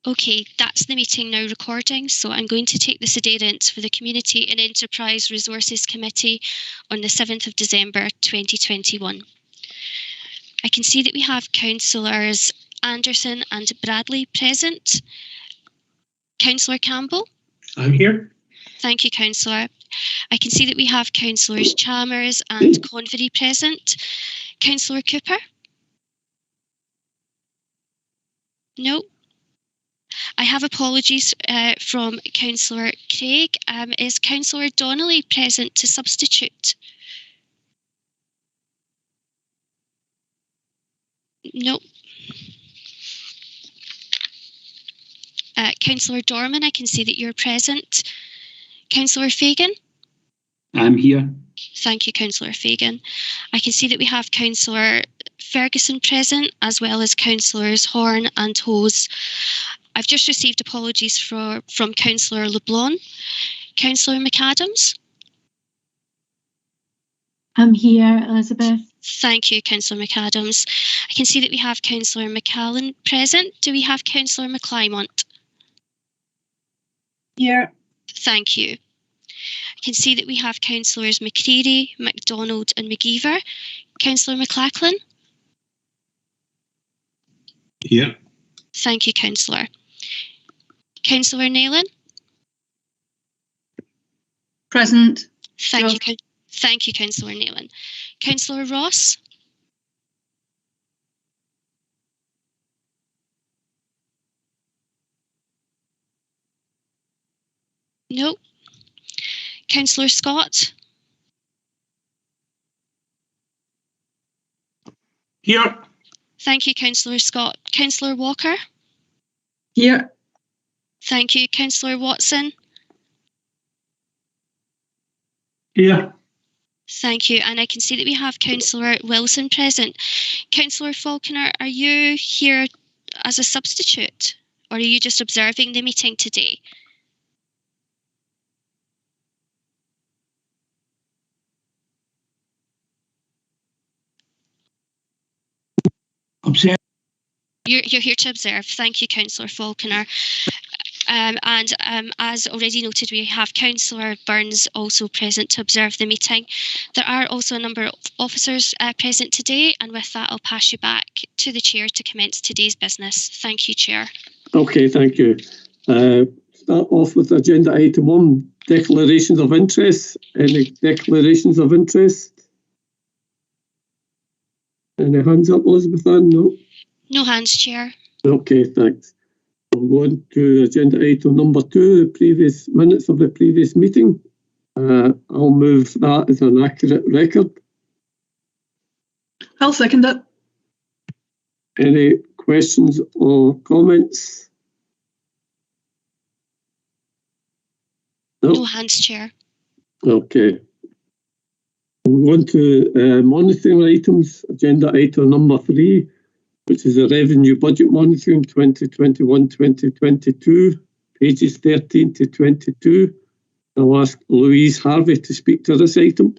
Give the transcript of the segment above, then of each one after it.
Okay, that's the meeting now recording, so I'm going to take the sedentants for the Community and Enterprise Resources Committee on the 7th of December 2021. I can see that we have Councillors Anderson and Bradley present. Councillor Campbell? I'm here. Thank you, Councillor. I can see that we have Councillors Chalmers and Convery present. Councillor Cooper? No. I have apologies from Councillor Craig. Is Councillor Donnelly present to substitute? No. Councillor Dorman, I can see that you're present. Councillor Fagan? I'm here. Thank you, Councillor Fagan. I can see that we have Councillor Ferguson present, as well as Councillors Horn and Hose. I've just received apologies from Councillor LeBlanc. Councillor McAdams? I'm here, Elizabeth. Thank you, Councillor McAdams. I can see that we have Councillor McCallan present. Do we have Councillor McClymont? Here. Thank you. I can see that we have Councillors McCreary, MacDonald and McGeever. Councillor McLachlan? Here. Thank you, Councillor. Councillor Nayland? Present. Thank you, Councillor Nayland. Councillor Ross? No. Councillor Scott? Here. Thank you, Councillor Scott. Councillor Walker? Here. Thank you. Councillor Watson? Here. Thank you. And I can see that we have Councillor Wilson present. Councillor Falconer, are you here as a substitute, or are you just observing the meeting today? Observe. You're here to observe. Thank you, Councillor Falconer. As already noted, we have Councillor Burns also present to observe the meeting. There are also a number of officers present today, and with that, I'll pass you back to the Chair to commence today's business. Thank you, Chair. Okay, thank you. Start off with agenda item 1, declarations of interest. Any declarations of interest? Any hands up, Elizabeth Ann? No? No hands, Chair. Okay, thanks. We'll go on to agenda item number 2, the previous minutes of the previous meeting. I'll move that as an accurate record. I'll second it. Any questions or comments? No hands, Chair. Okay. We'll go on to monitoring items, agenda item number 3, which is the revenue budget monitoring 2021-2022, pages 13 to 22. I'll ask Louise Harvey to speak to this item.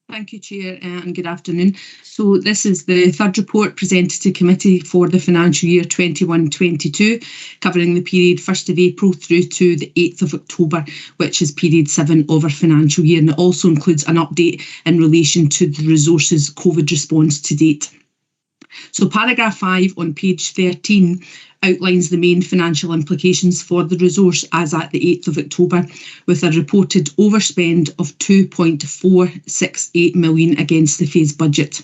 Thank you, Chair, and good afternoon. So this is the third report presented to committee for the financial year 21-22, covering the period 1st of April through to the 8th of October, which is period 7 of our financial year, and it also includes an update in relation to the resources COVID response to date. So paragraph 5 on page 13 outlines the main financial implications for the resource as at the 8th of October, with a reported overspend of 2.468 million against the phase budget.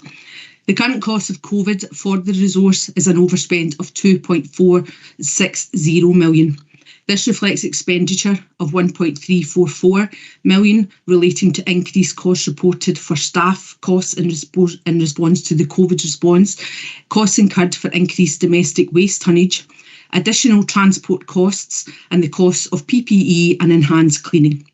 The current cost of COVID for the resource is an overspend of 2.460 million. This reflects expenditure of 1.344 million relating to increased costs reported for staff costs in response to the COVID response, costs incurred for increased domestic waste tonnage, additional transport costs, and the costs of PPE and enhanced cleaning.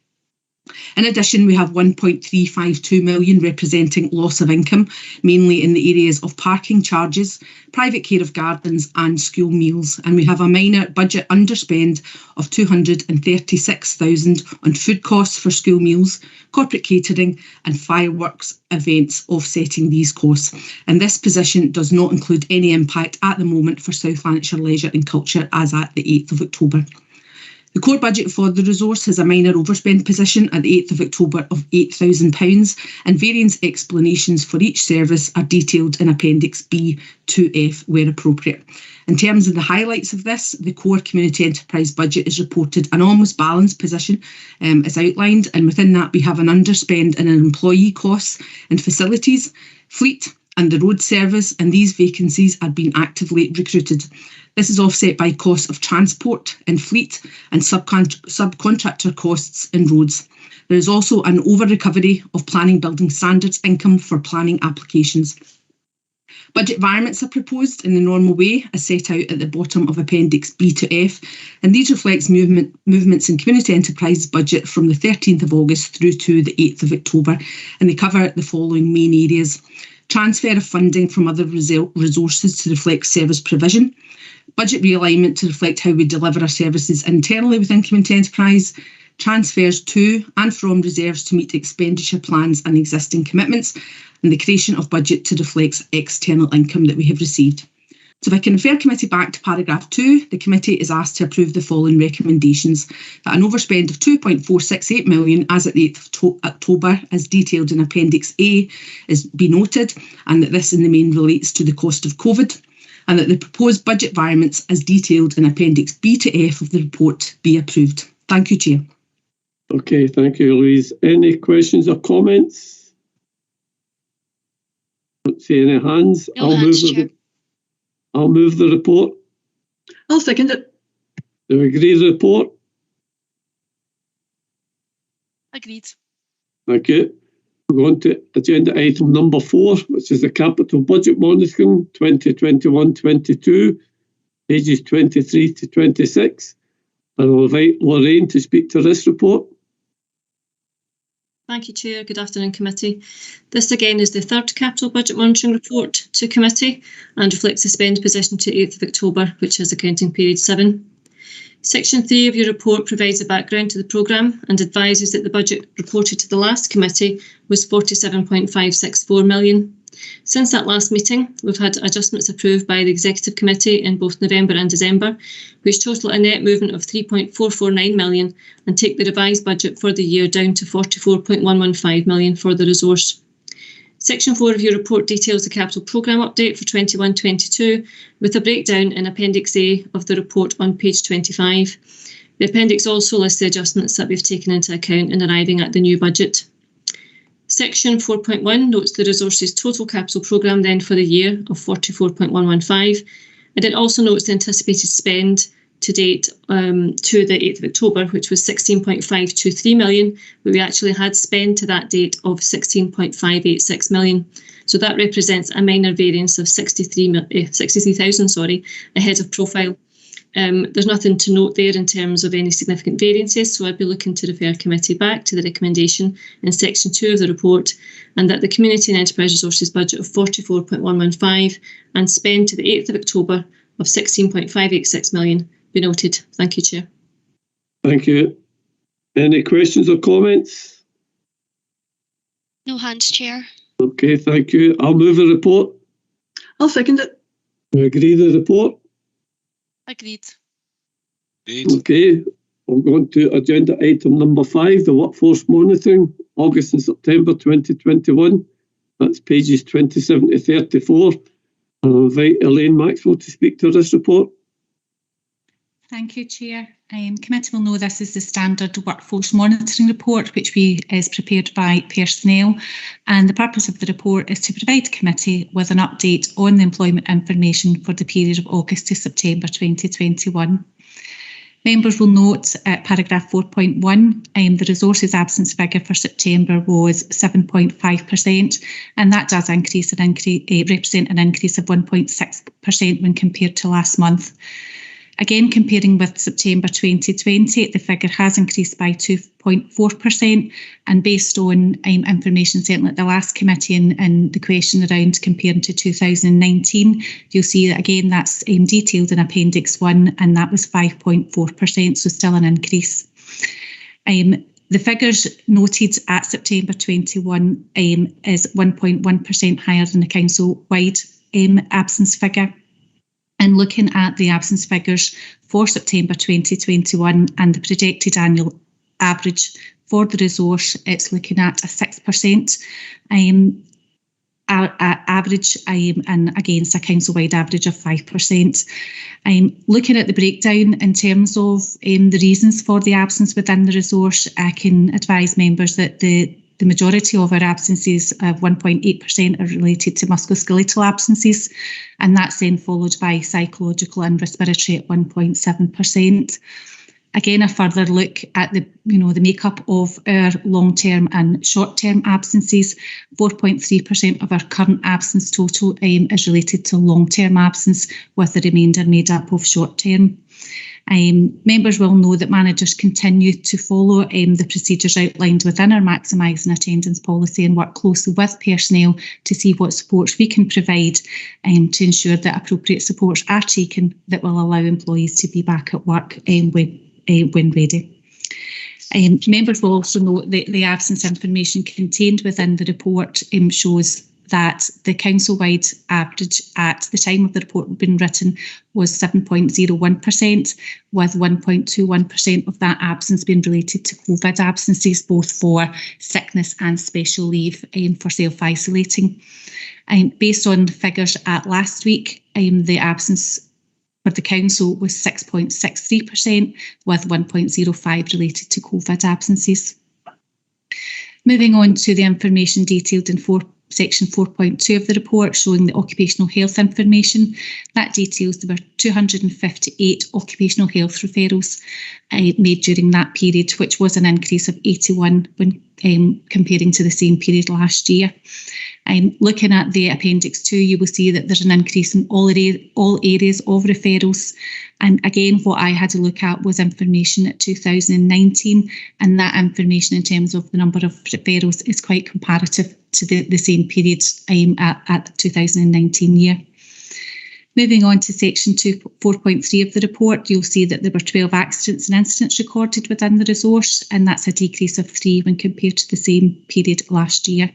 In addition, we have 1.352 million representing loss of income, mainly in the areas of parking charges, private care of gardens and school meals. And we have a minor budget underspend of 236,000 on food costs for school meals, corporate catering and fireworks events offsetting these costs. And this position does not include any impact at the moment for South Lanarkshire Leisure and Culture as at the 8th of October. The core budget for the resource has a minor overspend position at the 8th of October of £8,000, and variance explanations for each service are detailed in Appendix B to F where appropriate. In terms of the highlights of this, the core community enterprise budget is reported an almost balanced position as outlined, and within that we have an underspend in employee costs and facilities, fleet and the road service, and these vacancies are being actively recruited. This is offset by costs of transport and fleet and subcontractor costs in roads. There is also an over-recovery of planning building standards income for planning applications. Budget variants are proposed in the normal way as set out at the bottom of Appendix B to F, and these reflect movements in community enterprise budget from the 13th of August through to the 8th of October, and they cover the following main areas. Transfer of funding from other resources to reflect service provision, budget realignment to reflect how we deliver our services internally within community enterprise, transfers to and from reserves to meet expenditure plans and existing commitments, and the creation of budget to reflect external income that we have received. So if I can refer committee back to paragraph 2, the committee is asked to approve the following recommendations: that an overspend of 2.468 million as at the 8th of October, as detailed in Appendix A, is be noted, and that this in the main relates to the cost of COVID, and that the proposed budget variants as detailed in Appendix B to F of the report be approved. Thank you, Chair. Okay, thank you, Louise. Any questions or comments? Don't see any hands. No hands, Chair. I'll move the report. I'll second it. Do we agree with the report? Agreed. Thank you. We're on to agenda item number 4, which is the Capital Budget Monitoring 2021-22, pages 23 to 26. And I'll invite Lorraine to speak to this report. Thank you, Chair. Good afternoon, committee. This again is the third Capital Budget Monitoring Report to committee and reflects the spend position to 8th of October, which is accounting period 7. Section 3 of your report provides a background to the programme and advises that the budget reported to the last committee was £47.564 million. Since that last meeting, we've had adjustments approved by the Executive Committee in both November and December, which total a net movement of £3.449 million and take the revised budget for the year down to £44.115 million for the resource. Section 4 of your report details the capital programme update for 21-22 with a breakdown in Appendix A of the report on page 25. The appendix also lists the adjustments that we've taken into account in arriving at the new budget. Section 4.1 notes the resources total capital programme then for the year of 44.115, and it also notes the anticipated spend to date to the 8th of October, which was 16.523 million, but we actually had spend to that date of 16.586 million. So that represents a minor variance of 63,000 ahead of profile. There's nothing to note there in terms of any significant variances, so I'd be looking to refer committee back to the recommendation in section 2 of the report, and that the Community and Enterprise Resources budget of 44.115 and spend to the 8th of October of 16.586 million be noted. Thank you, Chair. Thank you. Any questions or comments? No hands, Chair. Okay, thank you. I'll move the report. I'll second it. Do you agree with the report? Agreed. Okay, we'll go on to agenda item number 5, the Workforce Monitoring, August and September 2021. That's pages 27 to 34. I'll invite Elaine Maxwell to speak to this report. Thank you, Chair. Committee will know this is the standard workforce monitoring report, which is prepared by personnel, and the purpose of the report is to provide committee with an update on the employment information for the period of August to September 2021. Members will note at paragraph 4.1, the resources absence figure for September was 7.5%, and that does represent an increase of 1.6% when compared to last month. Again, comparing with September 2020, the figure has increased by 2.4%, and based on information certainly at the last committee and the question around comparing to 2019, you'll see that again that's detailed in Appendix 1, and that was 5.4%, so still an increase. The figures noted at September 21 is 1.1% higher than the council-wide absence figure. And looking at the absence figures for September 2021 and the projected annual average for the resource, it's looking at a 6% average and against a council-wide average of 5%. Looking at the breakdown in terms of the reasons for the absence within the resource, I can advise members that the majority of our absences of 1.8% are related to musculoskeletal absences, and that's then followed by psychological and respiratory at 1.7%. Again, a further look at the makeup of our long-term and short-term absences. 4.3% of our current absence total is related to long-term absence, with the remainder made up of short-term. Members will know that managers continue to follow the procedures outlined within our maximising attendance policy and work closely with personnel to see what supports we can provide to ensure that appropriate supports are taken that will allow employees to be back at work when ready. Members will also note that the absence information contained within the report shows that the council-wide average at the time of the report being written was 7.01%, with 1.21% of that absence being related to COVID absences, both for sickness and special leave for self-isolating. Based on the figures at last week, the absence for the council was 6.63%, with 1.05% related to COVID absences. Moving on to the information detailed in Section 4.2 of the report, showing the occupational health information. That details there were 258 occupational health referrals made during that period, which was an increase of 81 when comparing to the same period last year. Looking at the Appendix 2, you will see that there's an increase in all areas of referrals. And again, what I had to look at was information at 2019, and that information in terms of the number of referrals is quite comparative to the same period at 2019 year. Moving on to Section 4.3 of the report, you'll see that there were 12 accidents and incidents recorded within the resource, and that's a decrease of 3 when compared to the same period last year.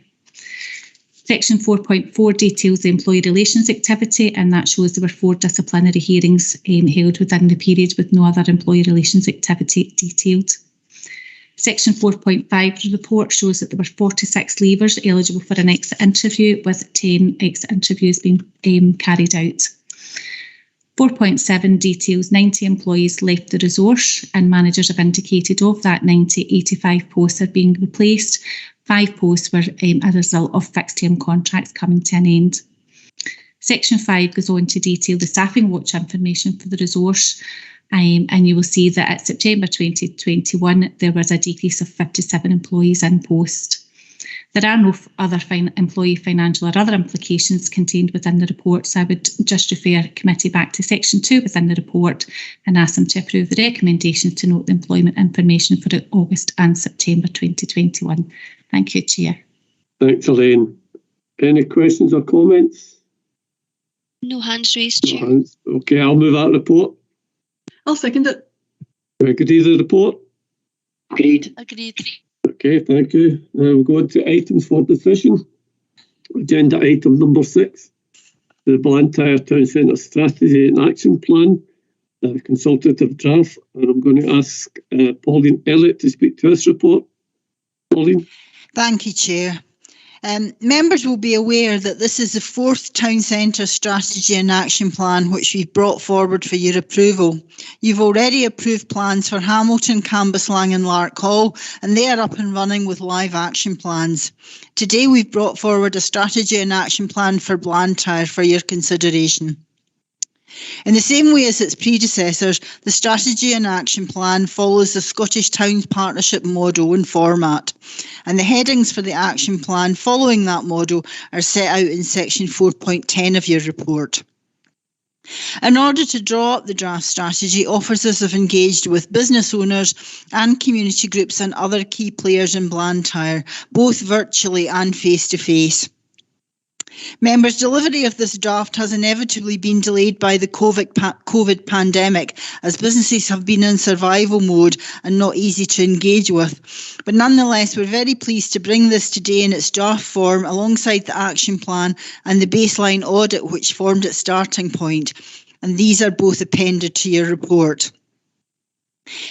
Section 4.4 details the employee relations activity, and that shows there were 4 disciplinary hearings held within the period with no other employee relations activity detailed. Section 4.5 of the report shows that there were 46 leavers eligible for an exit interview, with 10 exit interviews being carried out. 4.7 details 90 employees left the resource, and managers have indicated of that 90, 85 posts are being replaced. 5 posts were as a result of fixed-term contracts coming to an end. Section 5 goes on to detail the staffing watch information for the resource, and you will see that at September 2021 there was a decrease of 57 employees in post. There are no other employee financial or other implications contained within the report, so I would just refer committee back to Section 2 within the report and ask them to approve the recommendations to note the employment information for August and September 2021. Thank you, Chair. Thanks, Elaine. Any questions or comments? No hands raised, Chair. No hands. Okay, I'll move that report. I'll second it. Agree with the report? Agreed. Agreed. Okay, thank you. Now we'll go on to items for decision. Agenda item number 6, the Blantyre Town Centre Strategy and Action Plan, the consultative draft. And I'm going to ask Pauline Elliott to speak to this report. Pauline. Thank you, Chair. Members will be aware that this is the 4th Town Centre Strategy and Action Plan which we've brought forward for your approval. You've already approved plans for Hamilton, Cambuslang and Lark Hall, and they are up and running with live action plans. Today we've brought forward a Strategy and Action Plan for Blantyre for your consideration. In the same way as its predecessors, the Strategy and Action Plan follows the Scottish Towns Partnership model and format, and the headings for the Action Plan following that model are set out in Section 4.10 of your report. In order to draw up the draft strategy, officers have engaged with business owners and community groups and other key players in Blantyre, both virtually and face-to-face. Members' delivery of this draft has inevitably been delayed by the COVID pandemic, as businesses have been in survival mode and not easy to engage with. But nonetheless, we're very pleased to bring this today in its draft form alongside the action plan and the baseline audit which formed its starting point. And these are both appended to your report.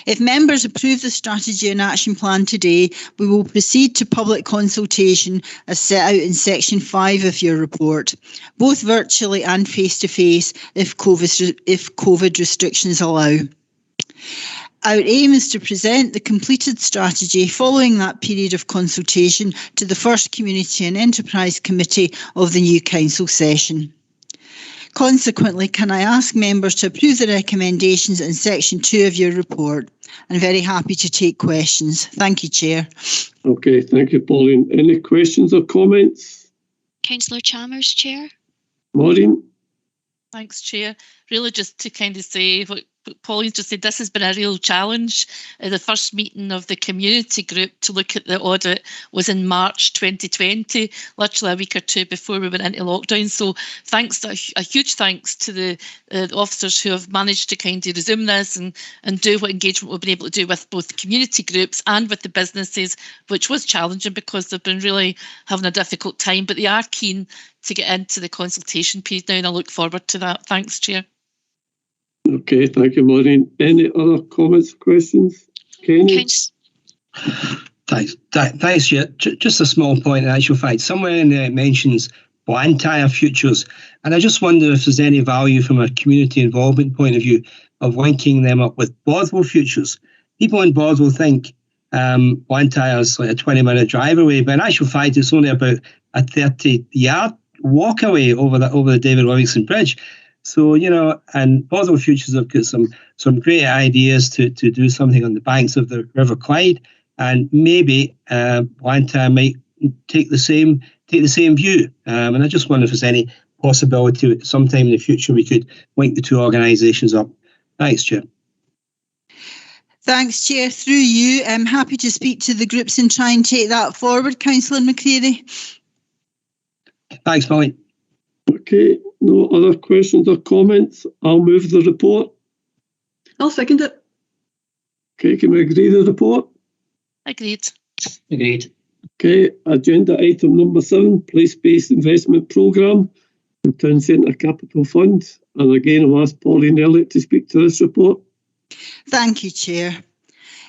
If members approve the strategy and action plan today, we will proceed to public consultation as set out in section 5 of your report, both virtually and face-to-face if COVID restrictions allow. Our aim is to present the completed strategy following that period of consultation to the first Community and Enterprise Committee of the new council session. Consequently, can I ask members to approve the recommendations in section 2 of your report? I'm very happy to take questions. Thank you, Chair. Okay, thank you, Pauline. Any questions or comments? Councillor Chalmers, Chair. Maureen? Thanks, Chair. Really just to kind of say what Pauline just said, this has been a real challenge. The first meeting of the community group to look at the audit was in March 2020, literally a week or two before we went into lockdown. So a huge thanks to the officers who have managed to kind of resume this and do what engagement we've been able to do with both the community groups and with the businesses, which was challenging because they've been really having a difficult time, but they are keen to get into the consultation period now, and I look forward to that. Thanks, Chair. Okay, thank you, Maureen. Any other comments or questions? Kenny? Thanks, Chair. Just a small point in actual fact. Somewhere in there it mentions Blantyre futures, and I just wonder if there's any value from a community involvement point of view of linking them up with Bothwell futures. People in Bothwell think Blantyre is like a 20-minute drive away, but in actual fact it's only about a 30-yard walk away over the David Livingston Bridge. So, and Bothwell Futures have got some great ideas to do something on the banks of the River Clyde, and maybe Blantyre might take the same view. And I just wonder if there's any possibility sometime in the future we could link the two organisations up. Thanks, Chair. Thanks, Chair. Through you, I'm happy to speak to the groups and try and take that forward, Councillor McCready. Thanks, Pauline. Okay, no other questions or comments. I'll move the report. I'll second it. Okay, can we agree the report? Agreed. Agreed. Okay, agenda item number 7, place-based investment programme and Town Centre Capital Fund. And again, I'll ask Pauline Elliott to speak to this report. Thank you, Chair.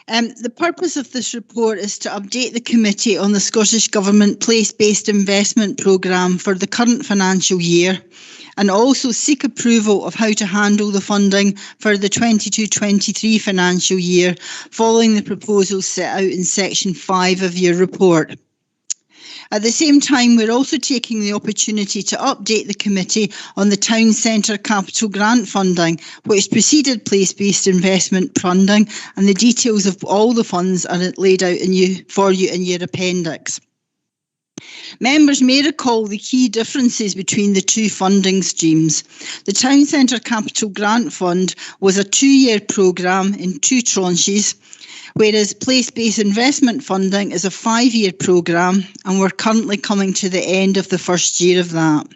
The purpose of this report is to update the committee on the Scottish Government place-based investment programme for the current financial year, and also seek approval of how to handle the funding for the 22-23 financial year following the proposals set out in section 5 of your report. At the same time, we're also taking the opportunity to update the committee on the Town Centre Capital Grant funding, which preceded place-based investment funding, and the details of all the funds are laid out for you in your appendix. Members may recall the key differences between the two funding streams. The Town Centre Capital Grant Fund was a 2-year programme in 2 tranches, whereas place-based investment funding is a 5-year programme, and we're currently coming to the end of the first year of that.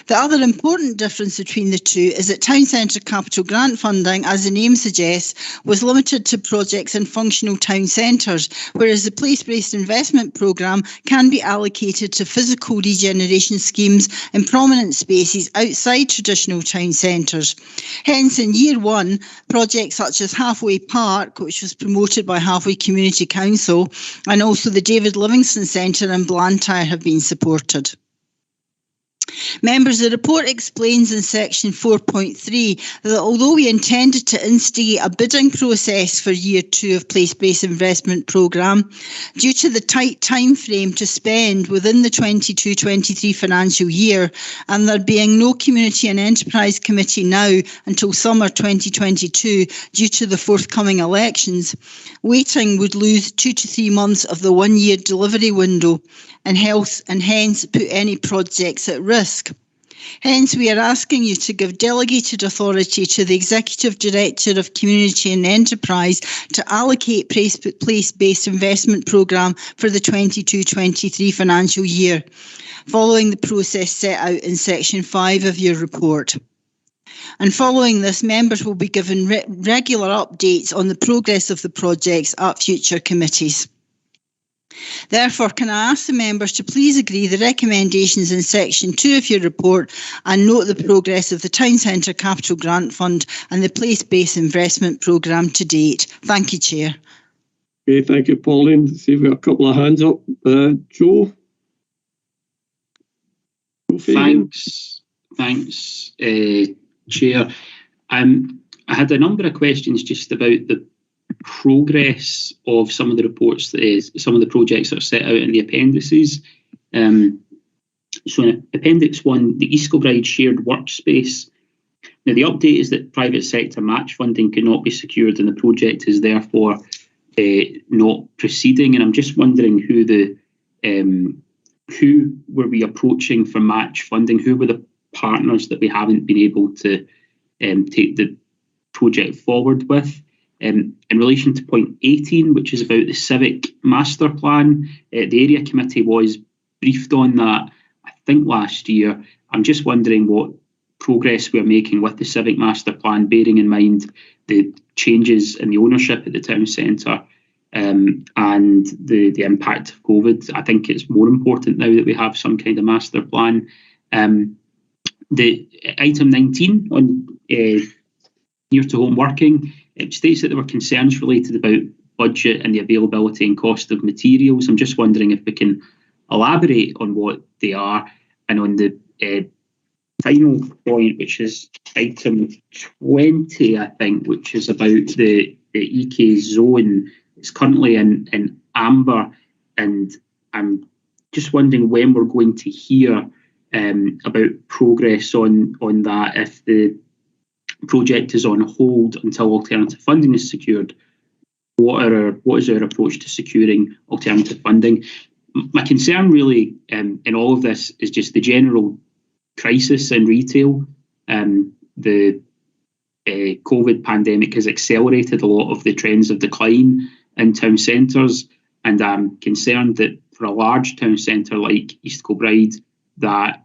The other important difference between the two is that Town Centre Capital Grant funding, as the name suggests, was limited to projects in functional town centres, whereas the place-based investment programme can be allocated to physical regeneration schemes in prominent spaces outside traditional town centres. Hence, in year 1, projects such as Halfway Park, which was promoted by Halfway Community Council, and also the David Livingston Centre in Blantyre have been supported. Members, the report explains in section 4.3 that although we intended to instigate a bidding process for year 2 of place-based investment programme, due to the tight time frame to spend within the 22-23 financial year, and there being no Community and Enterprise Committee now until summer 2022 due to the forthcoming elections, waiting would lose 2 to 3 months of the 1-year delivery window and hence put any projects at risk. Hence, we are asking you to give delegated authority to the Executive Director of Community and Enterprise to allocate place-based investment programme for the 22-23 financial year, following the process set out in Section 5 of your report. And following this, members will be given regular updates on the progress of the projects at future committees. Therefore, can I ask the members to please agree the recommendations in Section 2 of your report and note the progress of the Town Centre Capital Grant Fund and the Place-Based Investment Programme to date. Thank you, Chair. Okay, thank you, Pauline. See, we've got a couple of hands up. Joe? Thanks, Chair. I had a number of questions just about the progress of some of the reports, some of the projects that are set out in the appendices. So in Appendix 1, the Escobridge shared workspace. Now, the update is that private sector match funding cannot be secured and the project is therefore not proceeding. And I'm just wondering who were we approaching for match funding? Who were the partners that we haven't been able to take the project forward with? In relation to point 18, which is about the civic master plan, the area committee was briefed on that, I think, last year. I'm just wondering what progress we're making with the civic master plan, bearing in mind the changes in the ownership at the town centre and the impact of COVID. I think it's more important now that we have some kind of master plan. The item 19 on near to home working, it states that there were concerns related about budget and the availability and cost of materials. I'm just wondering if we can elaborate on what they are. And on the final point, which is item 20, I think, which is about the EK zone. It's currently in amber, and I'm just wondering when we're going to hear about progress on that. If the project is on hold until alternative funding is secured, what is our approach to securing alternative funding? My concern really in all of this is just the general crisis in retail. The COVID pandemic has accelerated a lot of the trends of decline in town centres, and I'm concerned that for a large town centre like East Kilbride, that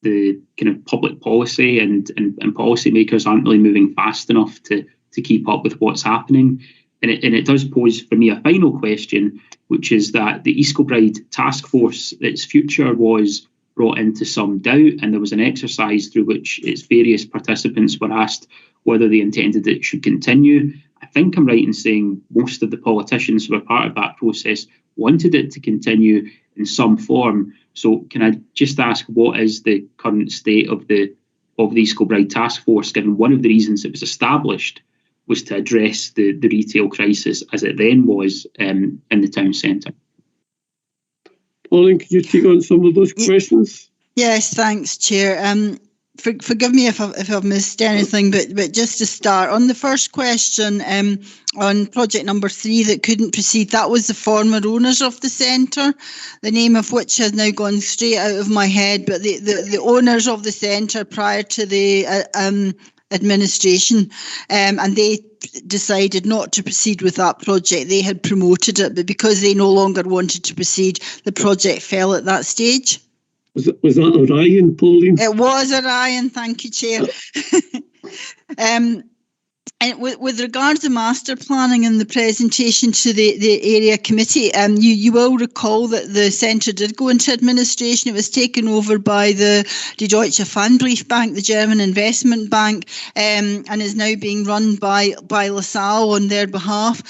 the kind of public policy and policymakers aren't really moving fast enough to keep up with what's happening. And it does pose for me a final question, which is that the East Kilbride task force, its future was brought into some doubt, and there was an exercise through which its various participants were asked whether they intended it should continue. I think I'm right in saying most of the politicians who were part of that process wanted it to continue in some form. So can I just ask, what is the current state of the East Kilbride task force, given one of the reasons it was established was to address the retail crisis as it then was in the town centre? Pauline, could you take on some of those questions? Yes, thanks, Chair. Forgive me if I've missed anything, but just to start, on the first question on project number 3 that couldn't proceed, that was the former owners of the centre, the name of which has now gone straight out of my head, but the owners of the centre prior to the administration, and they decided not to proceed with that project. They had promoted it, but because they no longer wanted to proceed, the project fell at that stage. Was that Orion, Pauline? It was Orion, thank you, Chair. And with regards to master planning and the presentation to the area committee, you will recall that the centre did go into administration. It was taken over by the Die Deutsche Pfandbriefbank, the German investment bank, and is now being run by LaSalle on their behalf.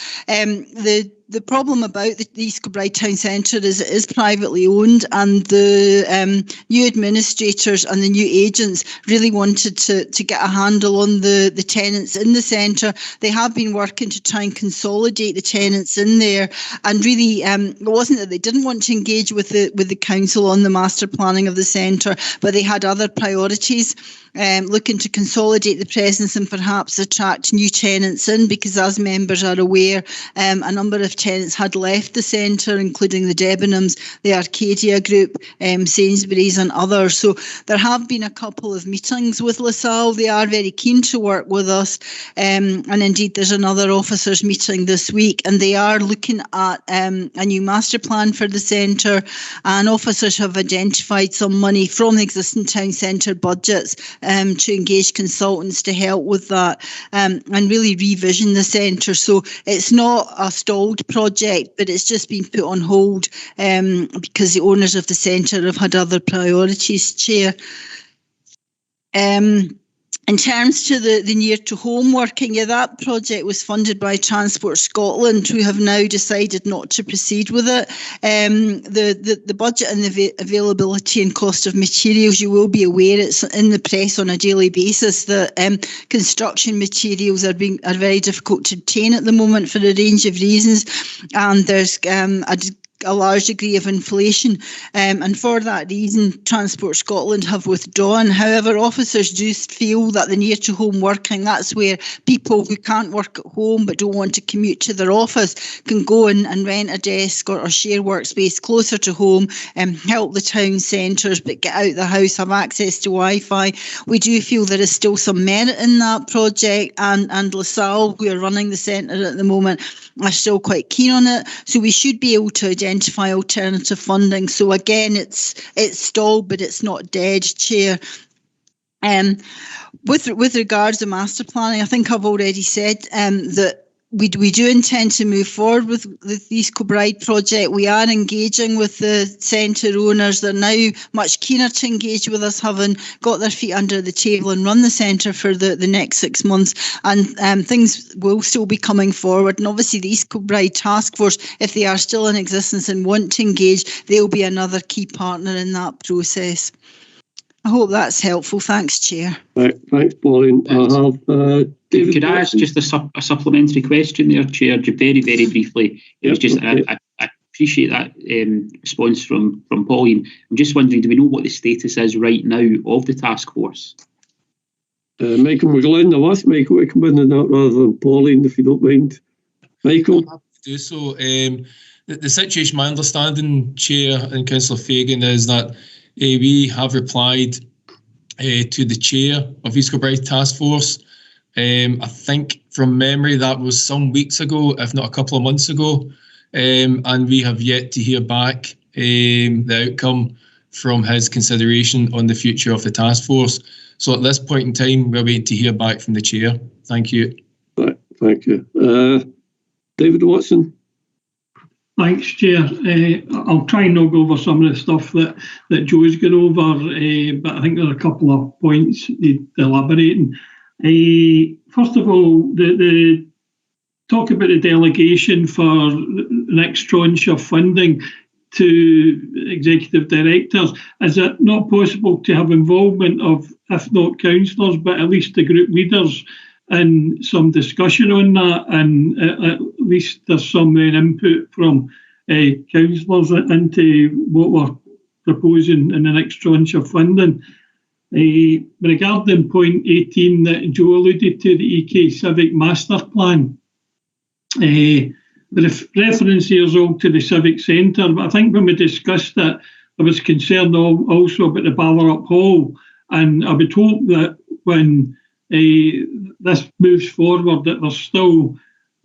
The problem about the East Kilbride Town Centre is it is privately owned, and the new administrators and the new agents really wanted to get a handle on the tenants in the centre. They have been working to try and consolidate the tenants in there, and really it wasn't that they didn't want to engage with the council on the master planning of the centre, but they had other priorities. Looking to consolidate the presence and perhaps attract new tenants in, because as members are aware, a number of tenants had left the centre, including the Debenhams, the Arcadia Group, Sainsbury's and others. So there have been a couple of meetings with LaSalle. They are very keen to work with us, and indeed there's another officers meeting this week, and they are looking at a new master plan for the centre, and officers have identified some money from the existing town centre budgets to engage consultants to help with that and really revision the centre. So it's not a stalled project, but it's just been put on hold because the owners of the centre have had other priorities, Chair. In terms to the near to home working, that project was funded by Transport Scotland, who have now decided not to proceed with it. The budget and the availability and cost of materials, you will be aware, it's in the press on a daily basis that construction materials are very difficult to obtain at the moment for a range of reasons, and there's a large degree of inflation, and for that reason Transport Scotland have withdrawn. However, officers do feel that the near to home working, that's where people who can't work at home but don't want to commute to their office can go in and rent a desk or share workspace closer to home and help the town centres but get out the house, have access to Wi-Fi. We do feel there is still some merit in that project, and LaSalle, who are running the centre at the moment, are still quite keen on it. So we should be able to identify alternative funding. So again, it's stalled, but it's not dead, Chair. With regards to master planning, I think I've already said that we do intend to move forward with the Escobridge project. We are engaging with the centre owners. They're now much keener to engage with us, having got their feet under the table and run the centre for the next 6 months. And things will still be coming forward. And obviously the Escobridge task force, if they are still in existence and want to engage, they'll be another key partner in that process. I hope that's helpful. Thanks, Chair. Right, thanks, Pauline. I have David. Could I ask just a supplementary question there, Chair? Just very, very briefly. It was just okay. I appreciate that response from Pauline. I'm just wondering, do we know what the status is right now of the task force? Michael McGlynn, I'll ask Michael to come in on that rather than Pauline, if you don't mind. Michael? I'm happy to do so. The situation, my understanding, Chair and Councillor Fagan, is that we have replied to the chair of Escobridge Task Force. I think from memory that was some weeks ago, if not a couple of months ago, and we have yet to hear back the outcome from his consideration on the future of the task force. So at this point in time, we're waiting to hear back from the chair. Thank you. Right, thank you. David Watson. Thanks, Chair. I'll try and not go over some of the stuff that Joe's gone over, but I think there are a couple of points need elaborating. First of all, the talk about the delegation for the next tranche of funding to executive directors. Is it not possible to have involvement of, if not councillors, but at least the group leaders and some discussion on that, and at least there's some input from councillors into what we're proposing in the next tranche of funding. Regarding point 18 that Joe alluded to, the EK Civic Master Plan, the reference here is all to the Civic Centre, but I think when we discussed it, I was concerned also about the Ballarop Hall, and I would hope that when this moves forward, that there's still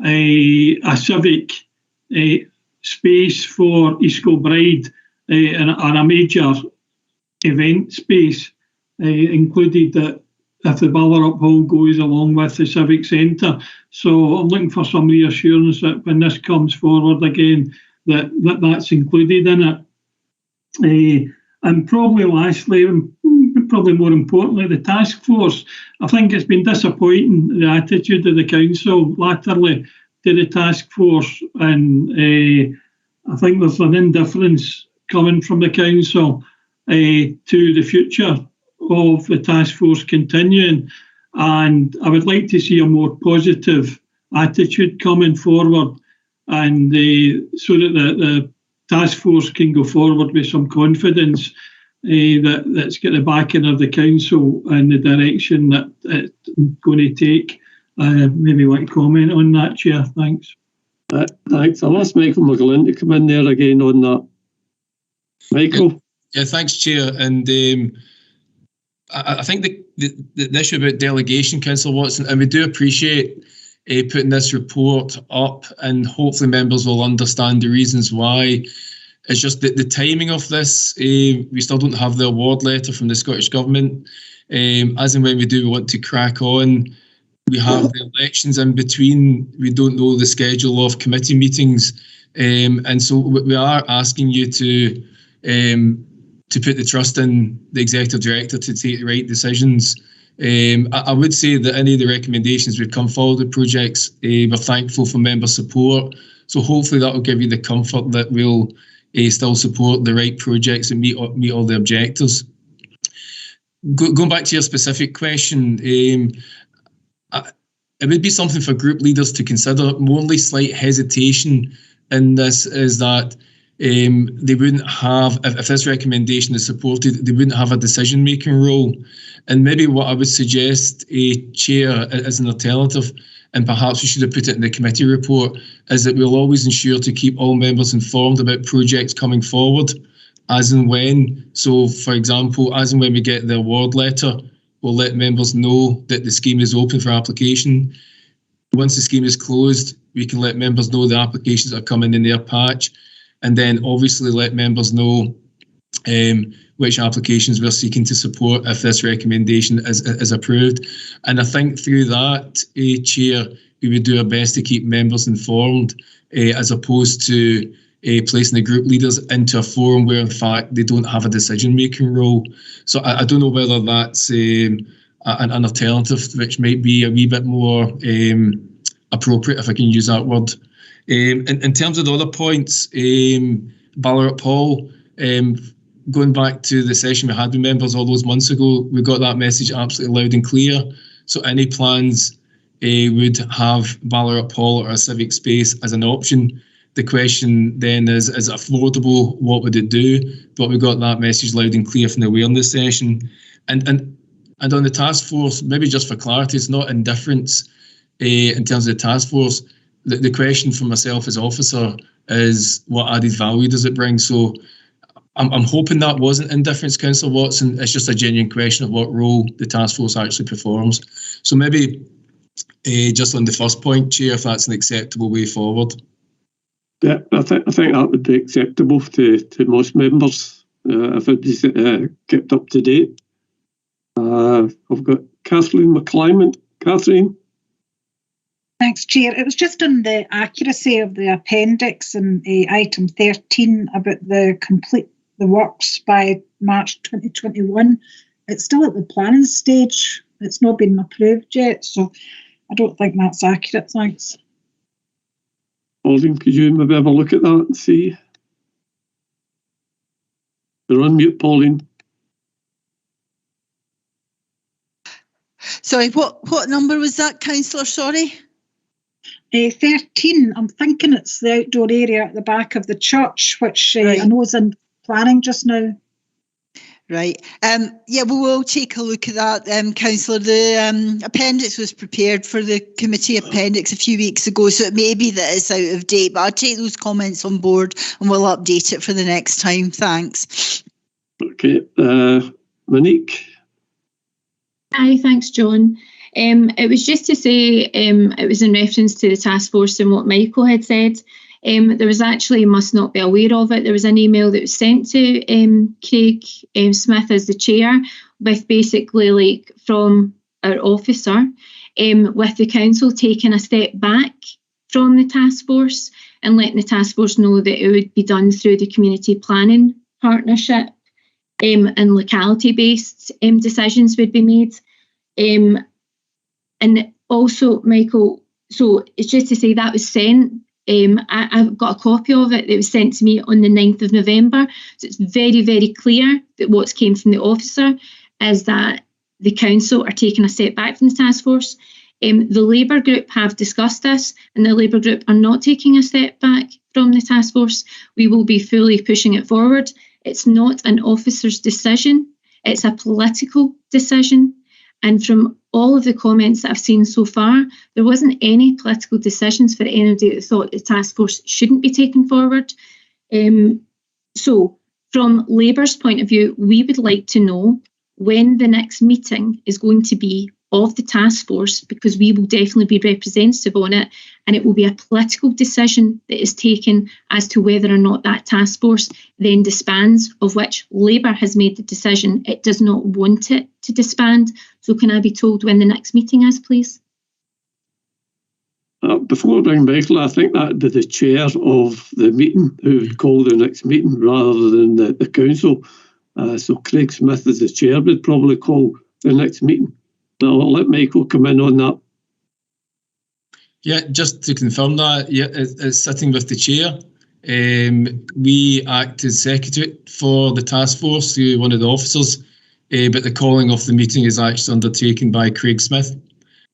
a civic space for Escobridge and a major event space included, that if the Ballarop Hall goes along with the Civic Centre. So I'm looking for some reassurance that when this comes forward again, that's included in it. And probably lastly, probably more importantly, the task force. I think it's been disappointing, the attitude of the council latterly to the task force, and I think there's an indifference coming from the council to the future of the task force continuing, and I would like to see a more positive attitude coming forward, and so that the task force can go forward with some confidence that's got the backing of the council and the direction that it's going to take. Maybe want to comment on that, Chair. Thanks. Thanks. I'll ask Michael McGlynn to come in there again on that. Michael? Yeah, thanks, Chair. And I think the issue about delegation, Councillor Watson, and we do appreciate putting this report up, and hopefully members will understand the reasons why. It's just that the timing of this, we still don't have the award letter from the Scottish Government. As and when we do, we want to crack on. We have the elections in between. We don't know the schedule of committee meetings. And so we are asking you to put the trust in the Executive Director to take the right decisions. I would say that any of the recommendations we've come forward with projects, we're thankful for member support. So hopefully that will give you the comfort that we'll still support the right projects and meet all the objectives. Going back to your specific question, it would be something for group leaders to consider. My only slight hesitation in this is that they wouldn't have, if this recommendation is supported, they wouldn't have a decision-making role. And maybe what I would suggest, Chair, as an alternative, and perhaps we should have put it in the committee report, is that we'll always ensure to keep all members informed about projects coming forward, as and when. So, for example, as and when we get the award letter, we'll let members know that the scheme is open for application. Once the scheme is closed, we can let members know the applications are coming in their patch, and then obviously let members know which applications we're seeking to support if this recommendation is approved. And I think through that, Chair, we would do our best to keep members informed, as opposed to placing the group leaders into a forum where, in fact, they don't have a decision-making role. So I don't know whether that's an alternative which might be a wee bit more appropriate, if I can use that word. In terms of the other points, Ballarat Hall, going back to the session we had with members all those months ago, we got that message absolutely loud and clear. So any plans would have Ballarat Hall or a civic space as an option. The question then is it affordable? What would it do? But we got that message loud and clear from the awareness session. And on the task force, maybe just for clarity, it's not indifference in terms of the task force. The question for myself as officer is what added value does it bring? So I'm hoping that wasn't indifference, Councillor Watson. It's just a genuine question of what role the task force actually performs. So maybe just on the first point, Chair, if that's an acceptable way forward. Yeah, I think that would be acceptable to most members if it is kept up to date. I've got Kathleen McClyman. Kathleen? Thanks, Chair. It was just on the accuracy of the appendix in item 13 about the complete the works by March 2021. It's still at the planning stage. It's not been approved yet, so I don't think that's accurate. Thanks. Pauline, could you maybe have a look at that and see? You're on mute, Pauline. Sorry, what number was that, Councillor? Sorry? 13. I'm thinking it's the outdoor area at the back of the church, which Right. I know is in planning just now. Right. Yeah, we will take a look at that, Councillor. The appendix was prepared for the committee appendix a few weeks ago, so it may be that it's out of date, but I'll take those comments on board and we'll update it for the next time. Thanks. Okay. Monique? Aye, thanks, John. It was just to say, it was in reference to the task force and what Michael had said. There was actually, must not be aware of it, there was an email that was sent to Craig Smith as the chair, with basically like from our officer, with the council taking a step back from the task force and letting the task force know that it would be done through the community planning partnership, and locality-based decisions would be made. And also, Michael, so it's just to say that was sent. I've got a copy of it that was sent to me on the 9th of November. So it's very, very clear that what's came from the officer is that the council are taking a step back from the task force. The Labour group have discussed this, and the Labour group are not taking a step back from the task force. We will be fully pushing it forward. It's not an officer's decision. It's a political decision. And from all of the comments that I've seen so far, there wasn't any political decisions for anybody that thought the task force shouldn't be taken forward. So from Labour's point of view, we would like to know when the next meeting is going to be of the task force, because we will definitely be representative on it, and it will be a political decision that is taken as to whether or not that task force then disbands, of which Labour has made the decision it does not want it to disband. So can I be told when the next meeting is, please? Before I bring Michael, I think that would be the chair of the meeting who would call the next meeting rather than the council. So Craig Smith as the chair would probably call the next meeting. I'll let Michael come in on that. Yeah, just to confirm that, yeah, it's sitting with the chair. We act as secretary for the task force through one of the officers, but the calling of the meeting is actually undertaken by Craig Smith.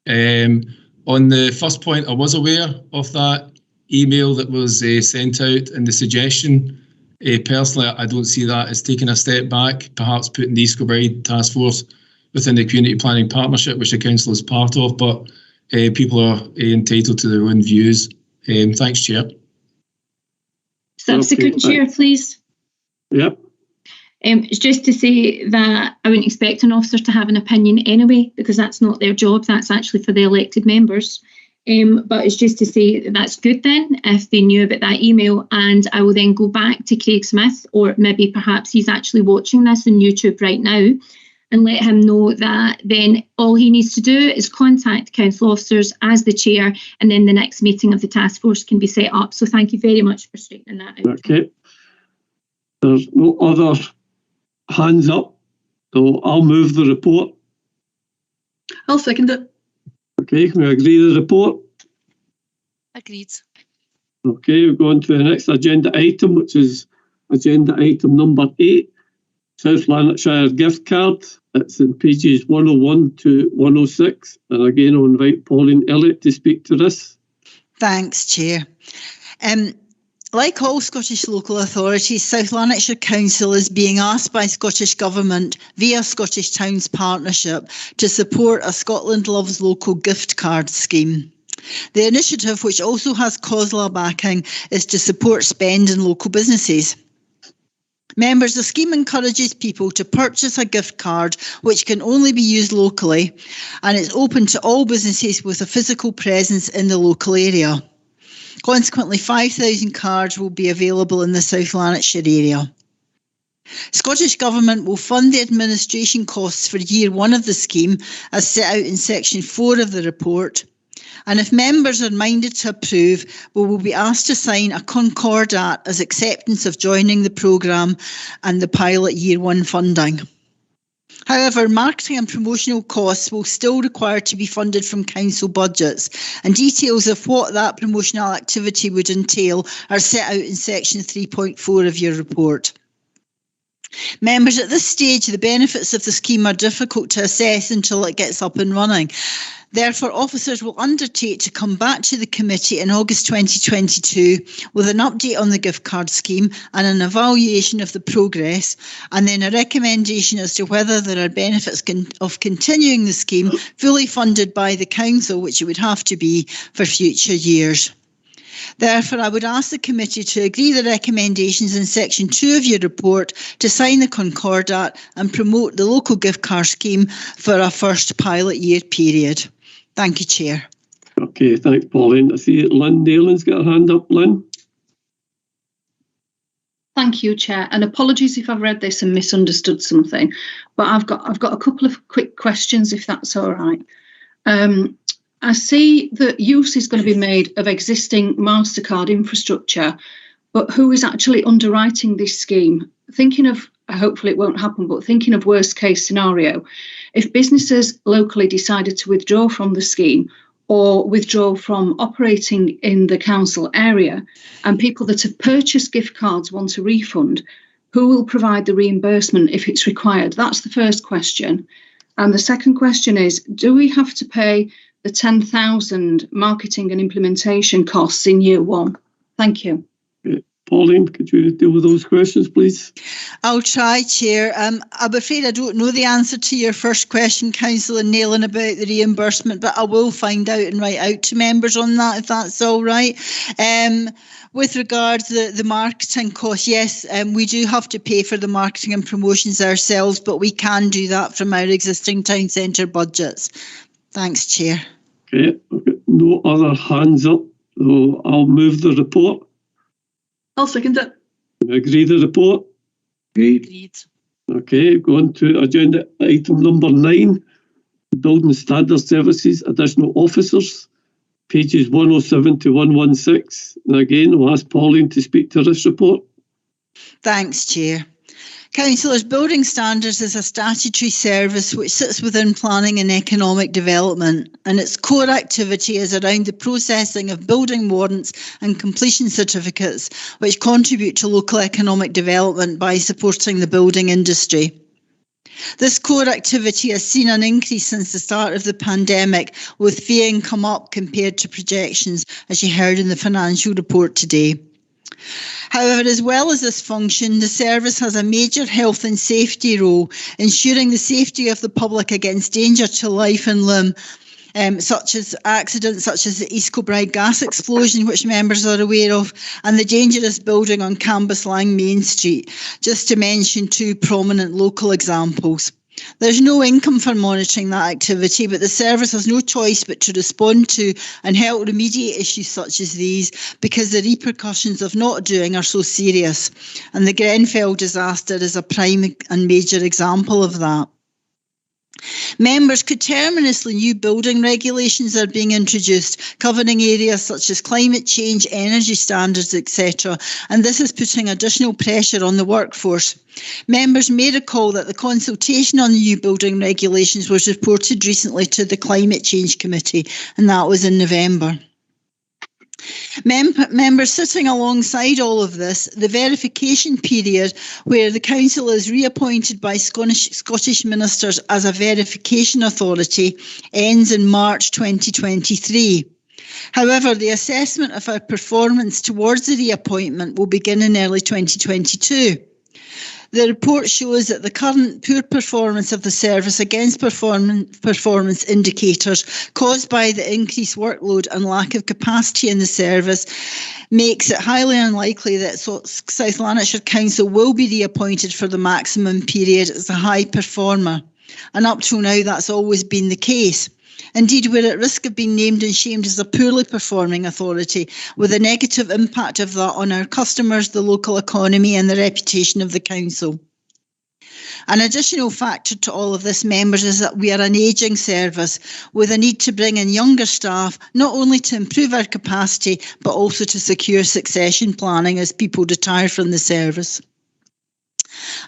On the first point, I was aware of that email that was sent out and the suggestion. Personally, I don't see that as taking a step back, perhaps putting the Escobridge task force within the community planning partnership, which the council is part of, but people are entitled to their own views. Thanks, Chair. Subsequent Chair, please. Yep. It's just to say that I wouldn't expect an officer to have an opinion anyway, because that's not their job, that's actually for the elected members. But it's just to say that that's good then, if they knew about that email, and I will then go back to Craig Smith, or maybe perhaps he's actually watching this on YouTube right now, and let him know that then all he needs to do is contact council officers as the chair, and then the next meeting of the task force can be set up. So thank you very much for straightening that out. Okay. There's no other hands up, so I'll move the report. I'll second it. Okay, can we agree the report? Agreed. Okay, we're going to the next agenda item, which is agenda item number 8. South Lanarkshire gift card. It's in pages 101 to 106. And again, I'll invite Pauline Elliott to speak to this. Thanks, Chair. Like all Scottish local authorities, South Lanarkshire Council is being asked by Scottish Government via Scottish Towns Partnership to support a Scotland Loves Local gift card scheme. The initiative, which also has COSLA backing, is to support spend in local businesses. Members, the scheme encourages people to purchase a gift card which can only be used locally, and it's open to all businesses with a physical presence in the local area. Consequently, 5,000 cards will be available in the South Lanarkshire area. Scottish Government will fund the administration costs for year 1 of the scheme as set out in section 4 of the report. And if members are minded to approve, we will be asked to sign a concordat as acceptance of joining the programme and the pilot year 1 funding. However, marketing and promotional costs will still require to be funded from council budgets, and details of what that promotional activity would entail are set out in section 3.4 of your report. Members, at this stage, the benefits of the scheme are difficult to assess until it gets up and running. Therefore, officers will undertake to come back to the committee in August 2022 with an update on the gift card scheme and an evaluation of the progress, and then a recommendation as to whether there are benefits of continuing the scheme fully funded by the council, which it would have to be for future years. Therefore, I would ask the committee to agree the recommendations in section 2 of your report, to sign the concordat and promote the local gift card scheme for a first pilot year period. Thank you, Chair. Okay, thanks, Pauline. I see Lynn Dalen's got her hand up. Lynn? Thank you, Chair. And apologies if I've read this and misunderstood something, but I've got a couple of quick questions, if that's all right. I see that use is going to be made of existing MasterCard infrastructure, but who is actually underwriting this scheme? Thinking of, hopefully it won't happen, but thinking of worst case scenario, if businesses locally decided to withdraw from the scheme or withdraw from operating in the council area, and people that have purchased gift cards want a refund, who will provide the reimbursement if it's required? That's the first question. And the second question is, do we have to pay the 10,000 marketing and implementation costs in year 1? Thank you. Pauline, could you deal with those questions, please? I'll try, Chair. I'm afraid I don't know the answer to your first question, Councillor Nailing, about the reimbursement, but I will find out and write out to members on that, if that's all right. With regards to the marketing cost, yes, we do have to pay for the marketing and promotions ourselves, but we can do that from our existing town centre budgets. Thanks, Chair. Okay, I've got no other hands up, so I'll move the report. I'll second it. Agree the report? Agreed. Okay, going to agenda item number 9, Building Standard Services, Additional Officers, pages 107 to 116. And again, I'll ask Pauline to speak to this report. Thanks, Chair. Councillors, Building Standards is a statutory service which sits within planning and economic development, and its core activity is around the processing of building warrants and completion certificates, which contribute to local economic development by supporting the building industry. This core activity has seen an increase since the start of the pandemic, with fee income up compared to projections, as you heard in the financial report today. However, as well as this function, the service has a major health and safety role, ensuring the safety of the public against danger to life and limb, such as accidents such as the Escobridge gas explosion, which members are aware of, and the dangerous building on Cambuslang Main Street, just to mention 2 prominent local examples. There's no income for monitoring that activity, but the service has no choice but to respond to and help remediate issues such as these, because the repercussions of not doing are so serious. And the Grenfell disaster is a prime and major example of that. Members, coterminously new building regulations are being introduced, covering areas such as climate change, energy standards, etc. And this is putting additional pressure on the workforce. Members may recall that the consultation on the new building regulations was reported recently to the Climate Change Committee, and that was in November. Members, sitting alongside all of this, the verification period where the Council is reappointed by Scottish ministers as a verification authority ends in March 2023. However, the assessment of our performance towards the reappointment will begin in early 2022. The report shows that the current poor performance of the service against performance indicators caused by the increased workload and lack of capacity in the service makes it highly unlikely that South Lanarkshire Council will be reappointed for the maximum period as a high performer. And up till now, that's always been the case. Indeed, we're at risk of being named and shamed as a poorly performing authority, with a negative impact of that on our customers, the local economy and the reputation of the council. An additional factor to all of this, members, is that we are an ageing service with a need to bring in younger staff, not only to improve our capacity, but also to secure succession planning as people retire from the service.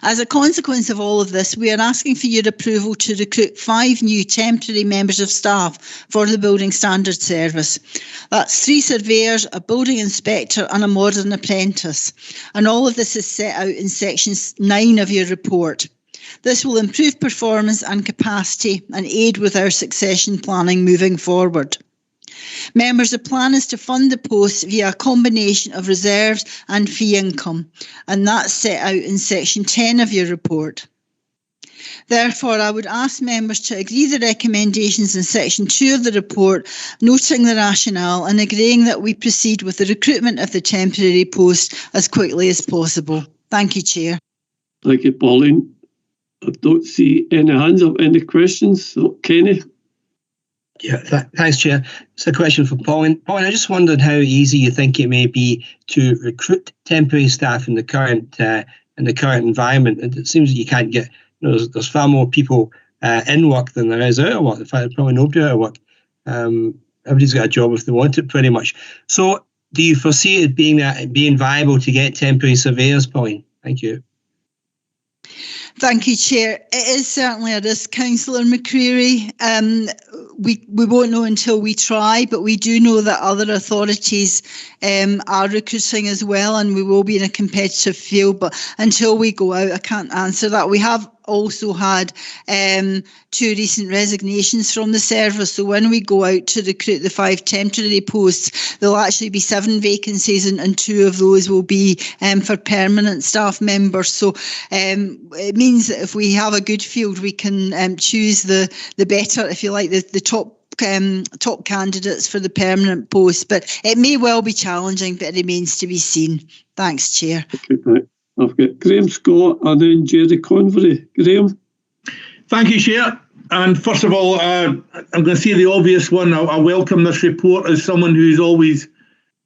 As a consequence of all of this, we are asking for your approval to recruit 5 new temporary members of staff for the Building Standards Service. That's 3 surveyors, a building inspector and a modern apprentice. And all of this is set out in section 9 of your report. This will improve performance and capacity and aid with our succession planning moving forward. Members, the plan is to fund the posts via a combination of reserves and fee income, and that's set out in section 10 of your report. Therefore, I would ask members to agree the recommendations in section 2 of the report, noting the rationale and agreeing that we proceed with the recruitment of the temporary post as quickly as possible. Thank you, Chair. Thank you, Pauline. I don't see any hands up. Any questions? So, Kenny? Yeah, thanks, Chair. It's a question for Pauline. Pauline, I just wondered how easy you think it may be to recruit temporary staff in the current environment. It seems that you can't get. There's far more people in work than there is out of work. In fact, probably nobody out of work. Everybody's got a job if they want it, pretty much. So, do you foresee it being viable to get temporary surveyors, Pauline? Thank you. Thank you, Chair. It is certainly a risk, Councillor McCreary. We won't know until we try, but we do know that other authorities are recruiting as well, and we will be in a competitive field. But until we go out, I can't answer that. We have also had 2 recent resignations from the service. So when we go out to recruit the 5 temporary posts, there'll actually be 7 vacancies, and 2 of those will be for permanent staff members. So it means that if we have a good field, we can choose the better, if you like, the top candidates for the permanent post, but it may well be challenging, but it remains to be seen. Thanks, Chair. Okay, I've got Graham Scott and then Jerry Convery. Graham. Thank you, Chair. And first of all, I'm going to say the obvious one. I welcome this report as someone who's always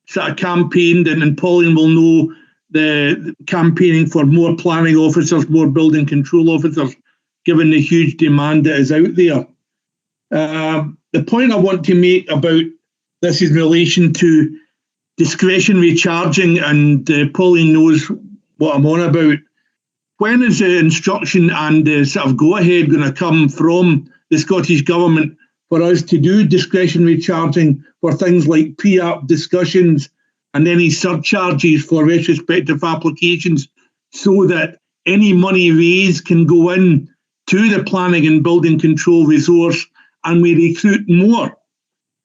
sort of campaigned, and Pauline will know the campaigning for more planning officers, more building control officers, given the huge demand that is out there. The point I want to make about this is in relation to discretionary charging, and Pauline knows what I'm on about. When is the instruction and the sort of go-ahead going to come from the Scottish Government for us to do discretionary charging for things like pre-app discussions and any surcharges for retrospective applications, so that any money raised can go in to the planning and building control resource and we recruit more?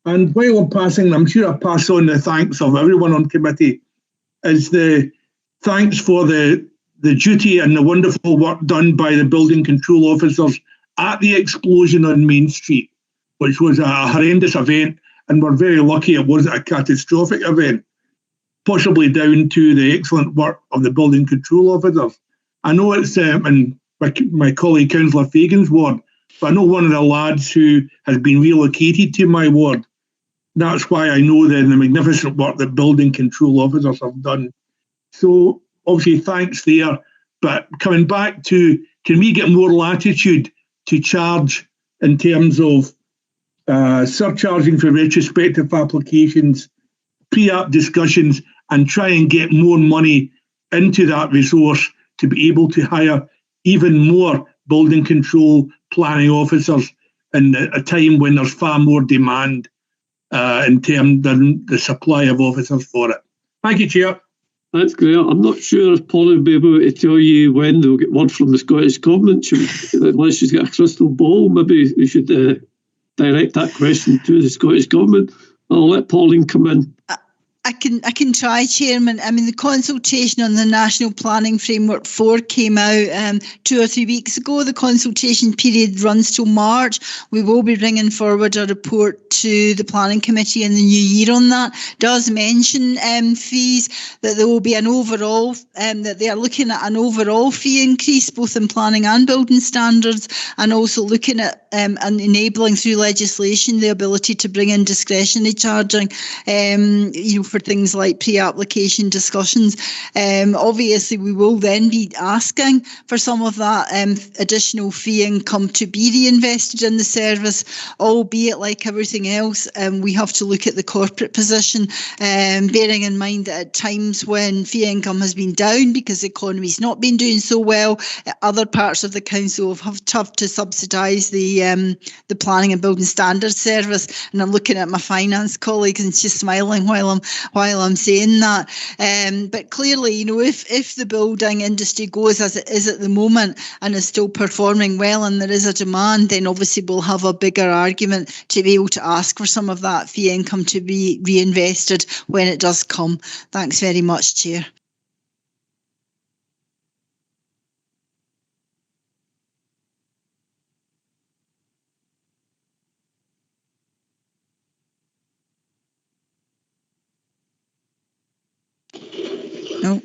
And while I'm passing, I'm sure I pass on the thanks of everyone on committee, is the thanks for the duty and the wonderful work done by the building control officers at the explosion on Main Street, which was a horrendous event, and we're very lucky it wasn't a catastrophic event, possibly down to the excellent work of the building control officers. I know it's in my colleague Councillor Fagan's ward, but I know one of the lads who has been relocated to my ward. That's why I know the magnificent work that building control officers have done. So obviously thanks there, but coming back to, can we get more latitude to charge in terms of surcharging for retrospective applications, pre-app discussions, and try and get more money into that resource to be able to hire even more building control planning officers in a time when there's far more demand in terms than the supply of officers for it. Thank you, Chair. That's great. I'm not sure if Polly will be able to tell you when they'll get word from the Scottish Government. Unless she's got a crystal ball, maybe we should direct that question to the Scottish Government. I'll let Pauline come in. I can try, Chairman. I mean, the consultation on the National Planning Framework 4 came out 2 or 3 weeks ago. The consultation period runs till March. We will be bringing forward a report to the Planning Committee in the new year on that. It does mention fees, that there will be an overall, that they are looking at an overall fee increase, both in planning and building standards, and also looking at and enabling through legislation the ability to bring in discretionary charging, for things like pre-application discussions. Obviously, we will then be asking for some of that additional fee income to be reinvested in the service, albeit like everything else, we have to look at the corporate position, bearing in mind that at times when fee income has been down because the economy's not been doing so well, other parts of the council have to subsidise the planning and building standards service. And I'm looking at my finance colleague and she's smiling while I'm saying that. But clearly, if the building industry goes as it is at the moment and is still performing well and there is a demand, then obviously we'll have a bigger argument to be able to ask for some of that fee income to be reinvested when it does come. Thanks very much, Chair. No.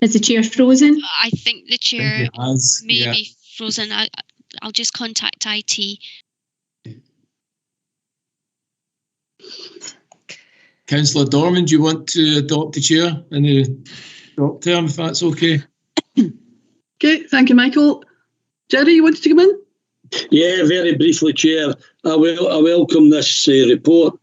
Is the chair frozen? I think the chair may be frozen. I'll just contact IT. Councillor Dorman, do you want to adopt the chair in the short term, if that's okay? Okay, thank you, Michael. Jerry, you wanted to come in? Yeah, very briefly, Chair. I welcome this report.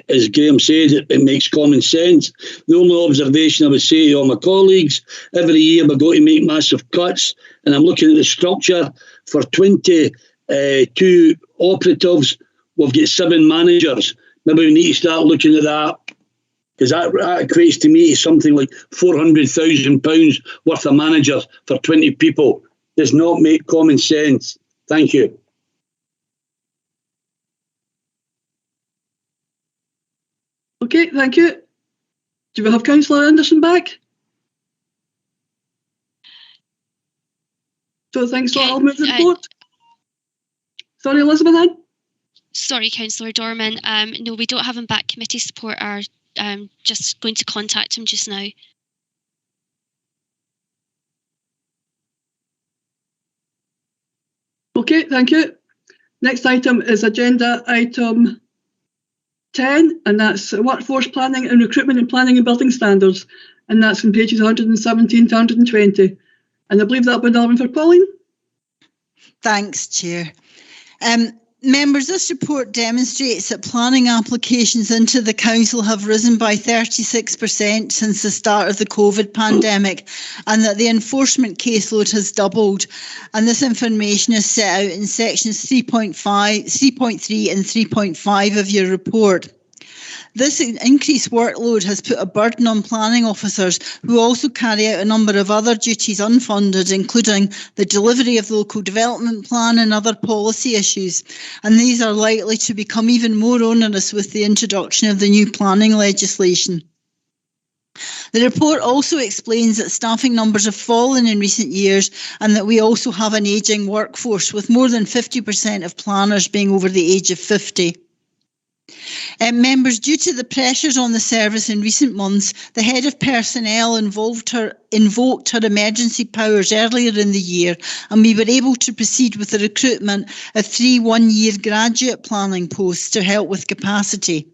As Graham said, it makes common sense. The only observation I would say to all my colleagues, every year we've got to make massive cuts, and I'm looking at the structure for 22 operatives. We've got 7 managers. Maybe we need to start looking at that Because that equates to me to something like £400,000 worth of manager for 20 people. Does not make common sense. Thank you. Okay, thank you. Do we have Councillor Anderson back? So thanks, so I'll move the report. Sorry, Elizabeth Ann? Sorry, Councillor Dorman. No, we don't have him back. Committee support are just going to contact him just now. Okay, thank you. Next item is agenda item 10, and that's workforce planning and recruitment and planning and building standards, and that's on pages 117 to 120. And I believe that would be for Pauline. Thanks, Chair. Members, this report demonstrates that planning applications into the Council have risen by 36% since the start of the COVID pandemic, and that the enforcement caseload has doubled. And this information is set out in sections 3.3 and 3.5 of your report. This increased workload has put a burden on planning officers who also carry out a number of other duties unfunded, including the delivery of the local development plan and other policy issues. And these are likely to become even more onerous with the introduction of the new planning legislation. The report also explains that staffing numbers have fallen in recent years and that we also have an ageing workforce, with more than 50% of planners being over the age of 50. Members, due to the pressures on the service in recent months, the head of personnel invoked her emergency powers earlier in the year, and we were able to proceed with the recruitment of 3 one-year graduate planning posts to help with capacity.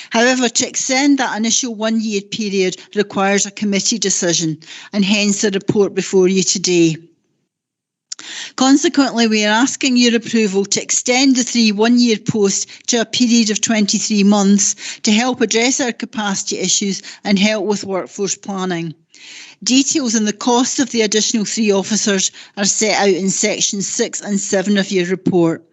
However, to extend that initial 1 year period requires a committee decision, and hence the report before you today. Consequently, we are asking your approval to extend the 3 one-year posts to a period of 23 months to help address our capacity issues and help with workforce planning. Details on the cost of the additional 3 officers are set out in sections 6 and 7 of your report.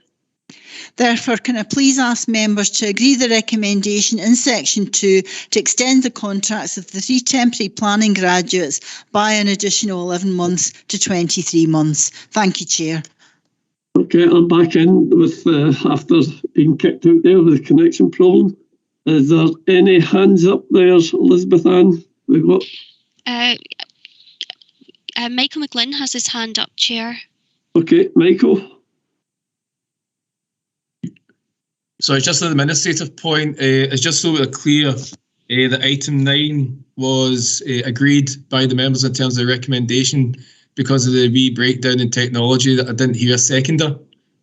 Therefore, can I please ask members to agree the recommendation in section 2 to extend the contracts of the 3 temporary planning graduates by an additional 11 months to 23 months. Thank you, Chair. Okay, I'm back in with after being kicked out there with a connection problem. Is there any hands up there, Elizabeth Ann? We've got. Michael McGlynn has his hand up, Chair. Okay, Michael. So just an administrative point, it's just so we're clear that item 9 was agreed by the members in terms of the recommendation because of the wee breakdown in technology that I didn't hear a seconder.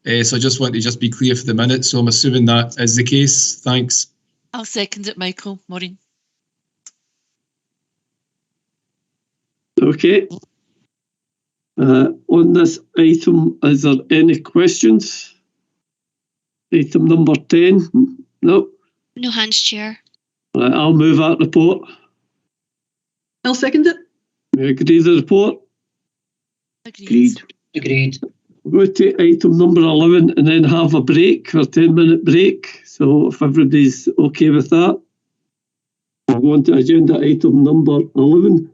So I just want to just be clear for the minute. So I'm assuming that is the case. Thanks. I'll second it, Michael. Maureen. Okay. On this item, is there any questions? Item number 10. No. No hands, Chair. Right, I'll move that report. I'll second it. We agree the report? Agreed. Agreed. We'll go to item number 11 and then have a break, a 10-minute break. So if everybody's okay with that, we'll go on to agenda item number 11,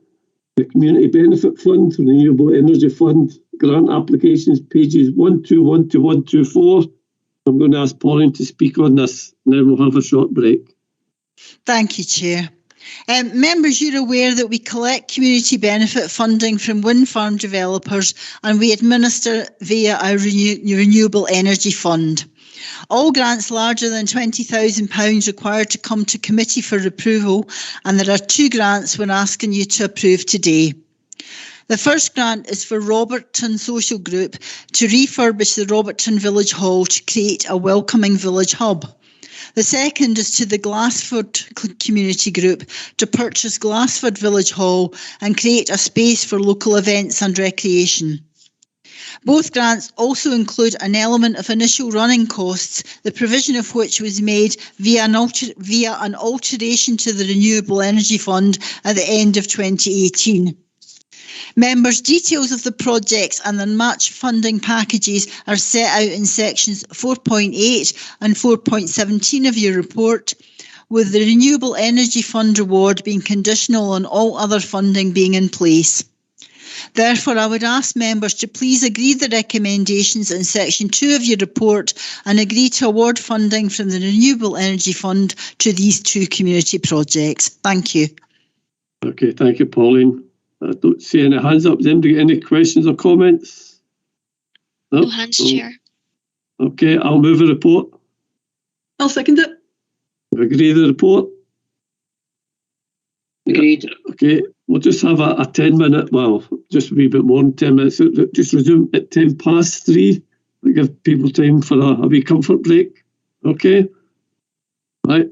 the Community Benefit Fund, Renewable Energy Fund, grant applications, pages 121 to 124. I'm going to ask Pauline to speak on this, and then we'll have a short break. Thank you, Chair. Members, you're aware that we collect community benefit funding from wind farm developers and we administer via our Renewable Energy Fund. All grants larger than £20,000 required to come to committee for approval, and there are 2 grants we're asking you to approve today. The first grant is for Roberton Social Group to refurbish the Roberton Village Hall to create a welcoming village hub. The second is to the Glassford Community Group to purchase Glassford Village Hall and create a space for local events and recreation. Both grants also include an element of initial running costs, the provision of which was made via an alteration to the Renewable Energy Fund at the end of 2018. Members, details of the projects and the match funding packages are set out in sections 4.8 and 4.17 of your report. with the Renewable Energy Fund reward being conditional on all other funding being in place. Therefore, I would ask members to please agree the recommendations in section 2 of your report and agree to award funding from the Renewable Energy Fund to these two community projects. Thank you. Okay, thank you, Pauline. I don't see any hands up. Does anybody get any questions or comments? No hands, Chair. Okay, I'll move the report. I'll second it. Agree the report? Agreed. Okay, we'll just have a 10-minute, well, just a wee bit more than 10 minutes. Just resume at 3:10. We give people time for a wee comfort break. Okay? Right.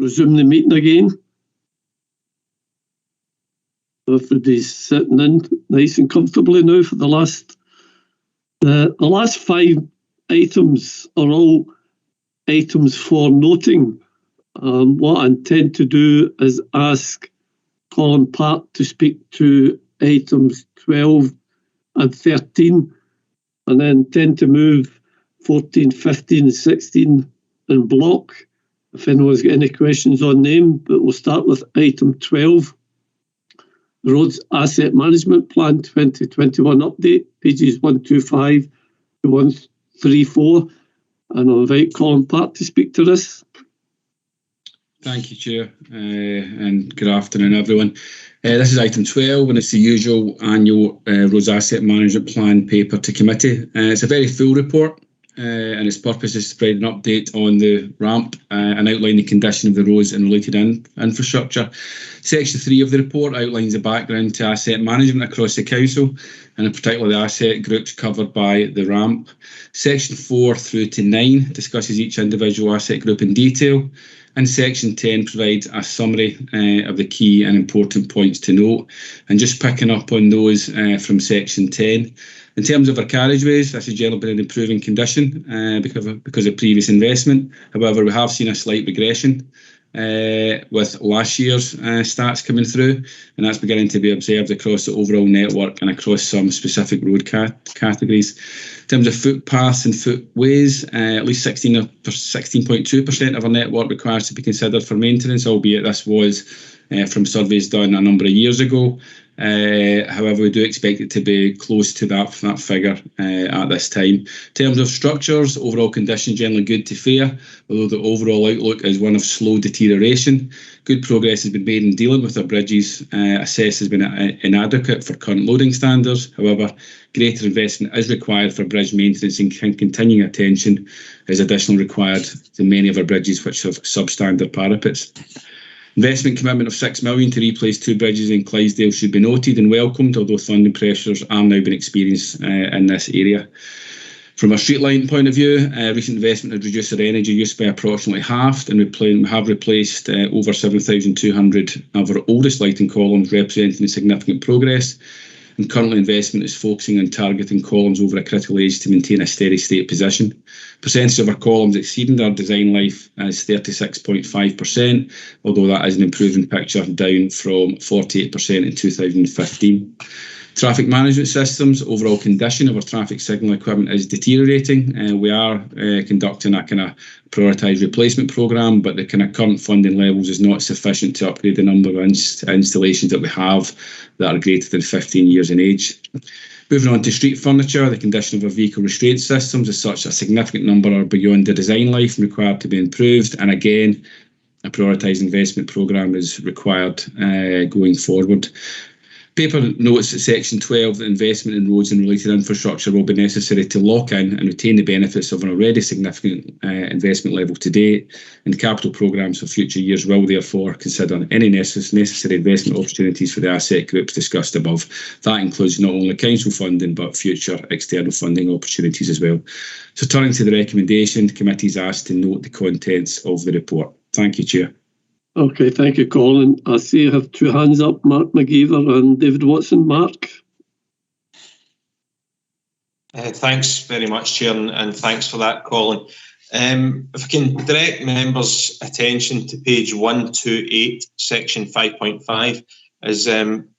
resume the meeting again. Everybody's sitting in nice and comfortably now for the last 5 items are all items for noting. What I intend to do is ask Colin Park to speak to items 12 and 13, and then intend to move 14, 15 and 16 in block if anyone's got any questions on them. But we'll start with item 12, the Roads Asset Management Plan 2021 update, pages 125 to 134, and I'll invite Colin Park to speak to this. Thank you, Chair, and good afternoon, everyone. This is item 12, and it's the usual annual Roads Asset Management Plan paper to committee. It's a very full report, and its purpose is to provide an update on the RAMP and outline the condition of the roads and related infrastructure. Section 3 of the report outlines the background to asset management across the council, and in particular the asset groups covered by the RAMP. Section 4 through to 9 discusses each individual asset group in detail, and Section 10 provides a summary of the key and important points to note. And just picking up on those from Section 10, in terms of our carriageways, this has generally been in improving condition because of previous investment. However, we have seen a slight regression with last year's stats coming through, and that's beginning to be observed across the overall network and across some specific road categories. In terms of footpaths and footways, at least 16.2% of our network requires to be considered for maintenance, albeit this was from surveys done a number of years ago. However, we do expect it to be close to that figure at this time. In terms of structures, overall condition generally good to fair, although the overall outlook is one of slow deterioration. Good progress has been made in dealing with our bridges, assessed as being inadequate for current loading standards. However, greater investment is required for bridge maintenance, and continuing attention is additionally required to many of our bridges which have substandard parapets. Investment commitment of £6 million to replace 2 bridges in Clydesdale should be noted and welcomed, although funding pressures are now being experienced in this area. From a street lighting point of view, recent investment has reduced our energy use by approximately half, and we have replaced over 7,200 of our oldest lighting columns, representing significant progress. And currently investment is focusing on targeting columns over a critical age to maintain a steady state position. Percentage of our columns exceeding our design life is 36.5%, although that is an improving picture, down from 48% in 2015. Traffic management systems, overall condition of our traffic signal equipment is deteriorating. We are conducting a kind of prioritised replacement programme, but the kind of current funding levels is not sufficient to upgrade the number of installations that we have that are greater than 15 years in age. Moving on to street furniture, the condition of our vehicle restraint systems is such a significant number are beyond the design life and required to be improved. And again, a prioritised investment programme is required going forward. Paper notes that Section 12 that investment in roads and related infrastructure will be necessary to lock in and retain the benefits of an already significant investment level to date, and capital programmes for future years will therefore consider any necessary investment opportunities for the asset groups discussed above. That includes not only council funding but future external funding opportunities as well. So turning to the recommendation, the committee is asked to note the contents of the report. Thank you, Chair. Okay, thank you, Colin. I see I have 2 hands up, Mark McGeever and David Watson. Mark. Thanks very much, Chair, and thanks for that, Colin. If I can direct members' attention to page 128, section 5.5, as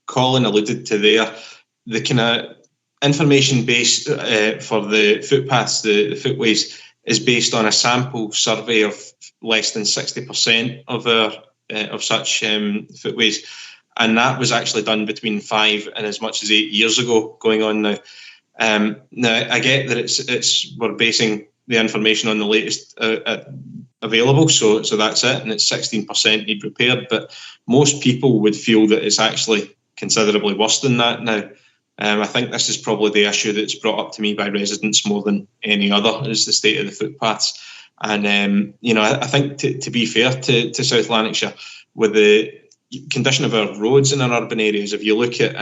Colin alluded to there, the kind of information based for the footpaths, the footways, is based on a sample survey of less than 60% of our of such footways, and that was actually done between 5 and as much as 8 years ago going on now. Now I get that we're basing the information on the latest available, so that's it, and it's 16% need repaired, but most people would feel that it's actually considerably worse than that now. I think this is probably the issue that's brought up to me by residents more than any other, is the state of the footpaths. And, you know, I think to be fair to South Lanarkshire, with the condition of our roads in our urban areas, if you look at,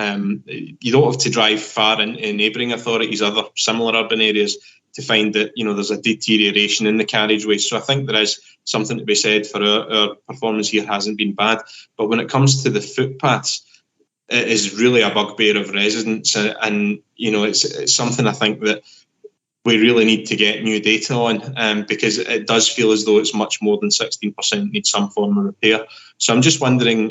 you don't have to drive far in neighbouring authorities, other similar urban areas, to find that, you know, there's a deterioration in the carriageway. So I think there is something to be said for our performance here hasn't been bad. But when it comes to the footpaths, it is really a bugbear of residents, and you know, it's something I think that we really need to get new data on, because it does feel as though it's much more than 16% need some form of repair. So I'm just wondering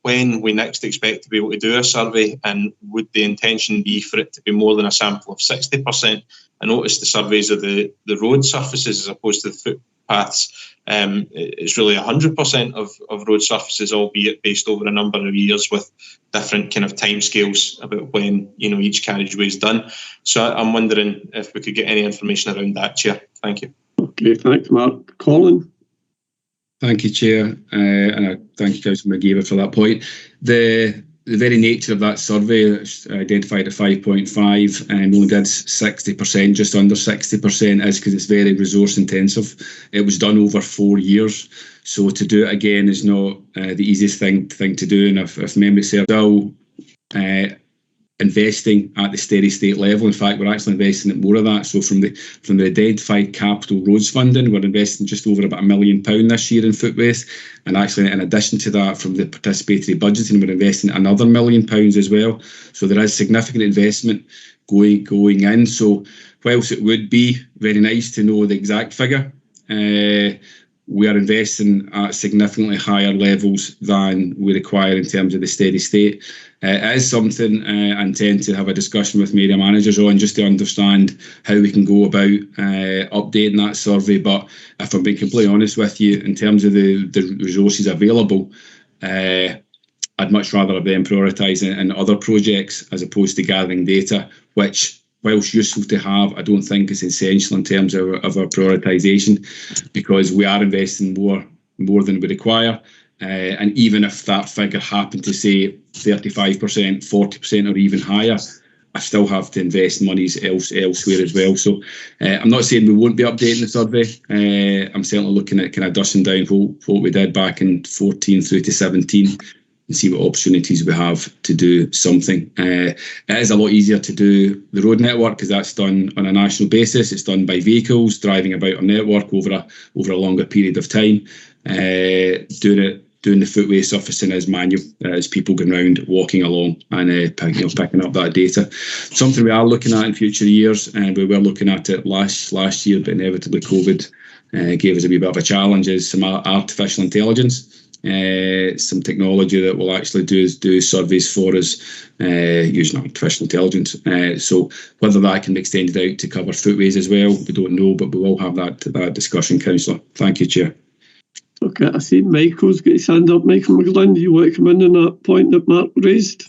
when we next expect to be able to do a survey, and would the intention be for it to be more than a sample of 60%? I noticed the surveys of the road surfaces as opposed to the footpaths. It's really 100% of road surfaces, albeit based over a number of years with different kind of timescales about when, you know, each carriageway is done. So I'm wondering if we could get any information around that, Chair. Thank you. Okay, thanks, Mark. Colin? Thank you, Chair, and I thank you, Councillor McGeever, for that point. The very nature of that survey identified at 5.5 and only did 60%, just under 60%, is because it's very resource intensive. It was done over 4 years, so to do it again is not the easiest thing to do. And if memory serves, still investing at the steady state level. In fact, we're actually investing at more of that. So from the identified capital roads funding, we're investing just over about £1 million this year in footways. And actually, in addition to that, from the participatory budgeting, we're investing another £1 million as well. So there is significant investment going in. So whilst it would be very nice to know the exact figure, we are investing at significantly higher levels than we require in terms of the steady state. It is something I intend to have a discussion with area managers on, just to understand how we can go about updating that survey. But if I'm being completely honest with you, in terms of the resources available, I'd much rather have them prioritising in other projects as opposed to gathering data, which, whilst useful to have, I don't think is essential in terms of our prioritisation, because we are investing more than we require. And even if that figure happened to say 35%, 40% or even higher, I still have to invest monies elsewhere as well. So I'm not saying we won't be updating the survey. I'm certainly looking at kind of dusting down what we did back in 14 through to 17 and see what opportunities we have to do something. It is a lot easier to do the road network because that's done on a national basis. It's done by vehicles driving about our network over a longer period of time. Doing the footway surfacing is manual, as people going around walking along and picking up that data. Something we are looking at in future years, and we were looking at it last year, but inevitably COVID gave us a wee bit of a challenge, is some artificial intelligence, some technology that will actually do surveys for us using artificial intelligence. So whether that can be extended out to cover footways as well, we don't know, but we will have that discussion, Councillor. Thank you, Chair. Okay, I see Michael's got his hand up. Michael McGlynn, do you want to come in on that point that Mark raised?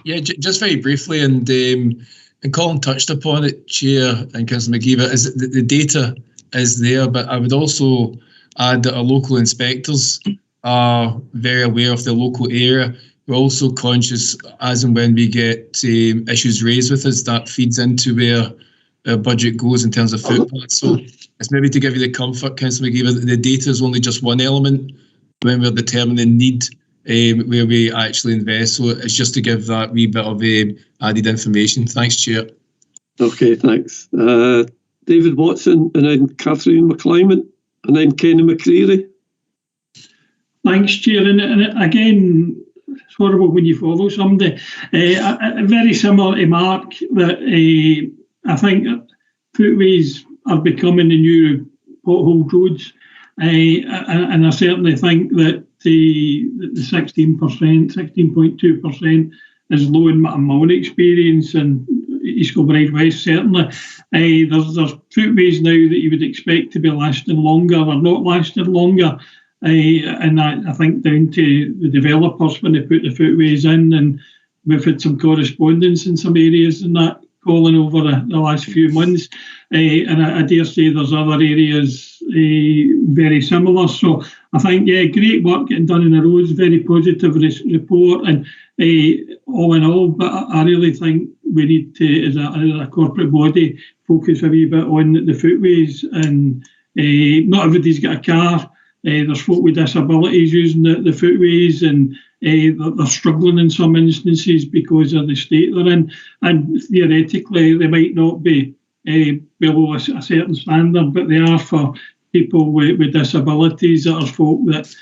Yeah, just very briefly, and Colin touched upon it, Chair and Councillor McGeever, is that the data is there, but I would also add that our local inspectors are very aware of the local area. We're also conscious, as and when we get issues raised with us, that feeds into where our budget goes in terms of footpaths. So it's maybe to give you the comfort, Councillor McGeever, that the data is only just one element when we're determining need where we actually invest. So it's just to give that wee bit of added information. Thanks, Chair. Okay, thanks. David Watson, and then Catherine McClyman, and then Kenny McCreary. Thanks, Chair. And again, it's horrible when you follow somebody. Very similar to Mark, that I think footways are becoming the new potholed roads, and I certainly think that the 16%, 16.2% is low in my own experience, and Escobridge West certainly. There's footways now that you would expect to be lasting longer or not lasting longer, and I think down to the developers when they put the footways in, and we've had some correspondence in some areas and that, Colin, over the last few months, and I dare say there's other areas very similar. So I think, yeah, great work getting done in the roads, very positive report, and all in all, but I really think we need to, as a corporate body, focus a wee bit on the footways, and not everybody's got a car. There's folk with disabilities using the footways, and they're struggling in some instances because of the state they're in, and theoretically they might not be below a certain standard, but they are for people with disabilities, that are folk that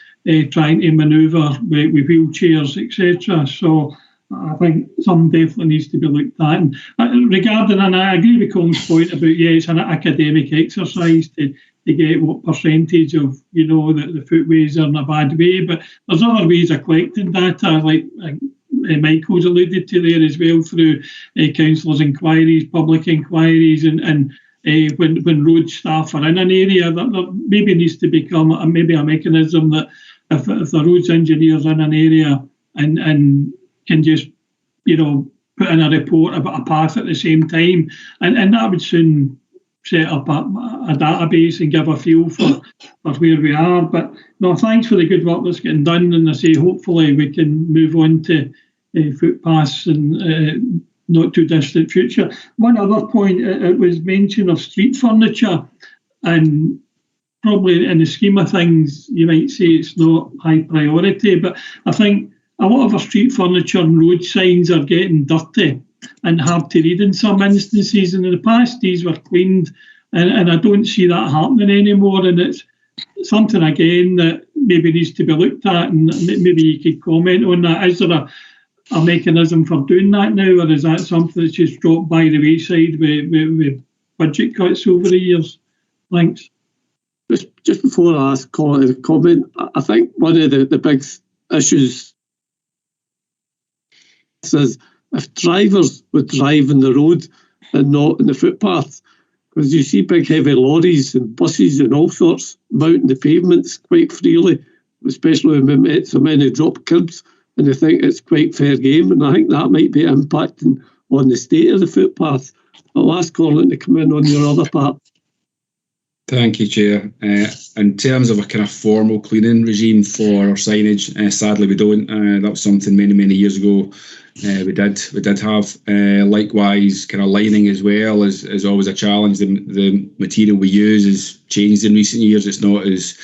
trying to manoeuvre with wheelchairs, etc. So I think some definitely needs to be looked at. And regarding, and I agree with Colin's point about, it's an academic exercise to get what percentage of, the footways are in a bad way, but there's other ways of collecting data, like Michael's alluded to there as well, through councillors' inquiries, public inquiries, and when road staff are in an area, that maybe needs to become a mechanism that if the roads engineer's in an area and can just, put in a report about a path at the same time, and that would soon set up a database and give a feel for where we are. But no, thanks for the good work that's getting done, and I say hopefully we can move on to footpaths in not too distant future. One other point, it was mention of street furniture, and probably in the scheme of things you might say it's not high priority, but I think a lot of our street furniture and road signs are getting dirty and hard to read in some instances, and in the past these were cleaned, and I don't see that happening anymore, and it's something again that maybe needs to be looked at, and maybe you could comment on that. Is there a mechanism for doing that now, or is that something that's just dropped by the wayside with budget cuts over the years? Thanks. Just before I ask Colin to comment, I think one of the big issues is if drivers would drive in the road and not in the footpath, because you see big heavy lorries and buses and all sorts mounting the pavements quite freely, especially when we met so many drop curbs, and I think it's quite fair game, and I think that might be impacting on the state of the footpath. I'll ask Colin to come in on your other part. Thank you, Chair. In terms of a kind of formal cleaning regime for our signage, sadly we don't. That was something many years ago we did have. Likewise, kind of lining as well is always a challenge. The material we use has changed in recent years. It's not as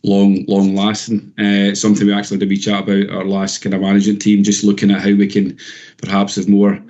long lasting. It's something we actually did chat about our last kind of management team, just looking at how we can perhaps have more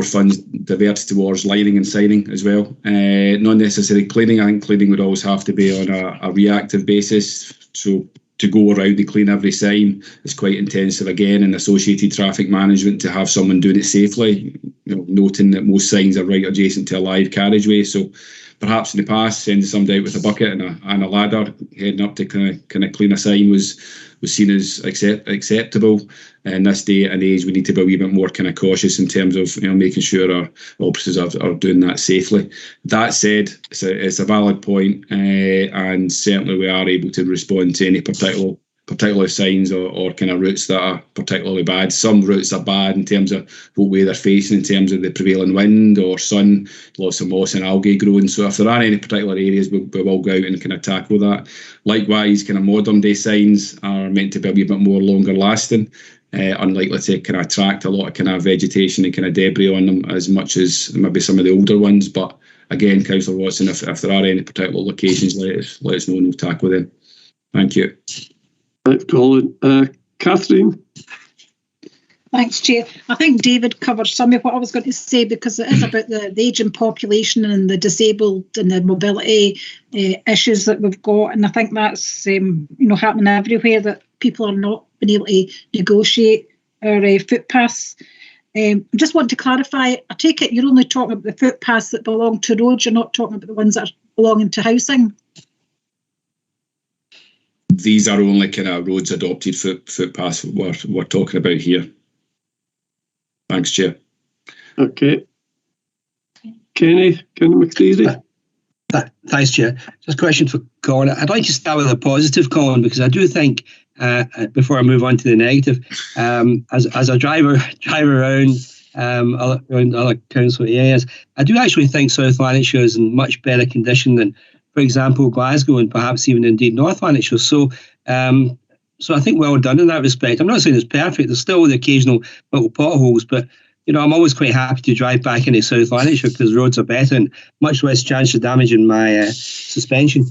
funds diverted towards lining and signing as well. Not necessarily cleaning. I think cleaning would always have to be on a reactive basis. So to go around and clean every sign is quite intensive again, and associated traffic management to have someone doing it safely, noting that most signs are right adjacent to a live carriageway. So perhaps in the past, sending somebody out with a bucket and a ladder heading up to kind of clean a sign was seen as acceptable. In this day and age, we need to be a wee bit more kind of cautious in terms of making sure our officers are doing that safely. That said, it's a valid point, and certainly we are able to respond to any particular signs or kind of routes that are particularly bad. Some routes are bad in terms of what way they're facing, in terms of the prevailing wind or sun, lots of moss and algae growing. So if there are any particular areas, we will go out and kind of tackle that. Likewise, kind of modern day signs are meant to be a wee bit more longer lasting, unlikely to kind of attract a lot of kind of vegetation and kind of debris on them as much as maybe some of the older ones. But again, Councillor Watson, if there are any particular locations, let us know and we'll tackle them. Thank you. Thanks, Colin. Catherine? Thanks, Chair. I think David covered some of what I was going to say, because it is about the ageing population and the disabled and the mobility issues that we've got. And I think that's happening everywhere, that people are not being able to negotiate our footpaths. I just want to clarify, I take it you're only talking about the footpaths that belong to roads, you're not talking about the ones that are belonging to housing? These are only kind of roads adopted footpaths we're talking about here. Thanks, Chair. Okay. Kenny McCreary. Thanks, Chair. Just a question for Colin. I'd like to start with a positive, Colin, because I do think, before I move on to the negative, as a driver around other council areas, I do actually think South Lanarkshire is in much better condition than, for example, Glasgow, and perhaps even indeed North Lanarkshire. So I think well done in that respect. I'm not saying it's perfect. There's still the occasional little potholes, but I'm always quite happy to drive back into South Lanarkshire because roads are better and much less chance of damaging my suspension.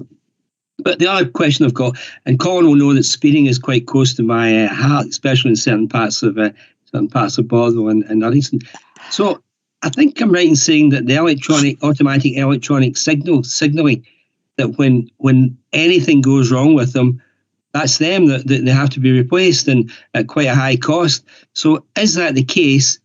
But the other question I've got, and Colin will know that speeding is quite close to my heart, especially in certain parts of Bothwell and Uddingston. So I think I'm right in saying that the automatic electronic signalling, that when anything goes wrong with them, that's them that they have to be replaced, and at quite a high cost. So is that the case?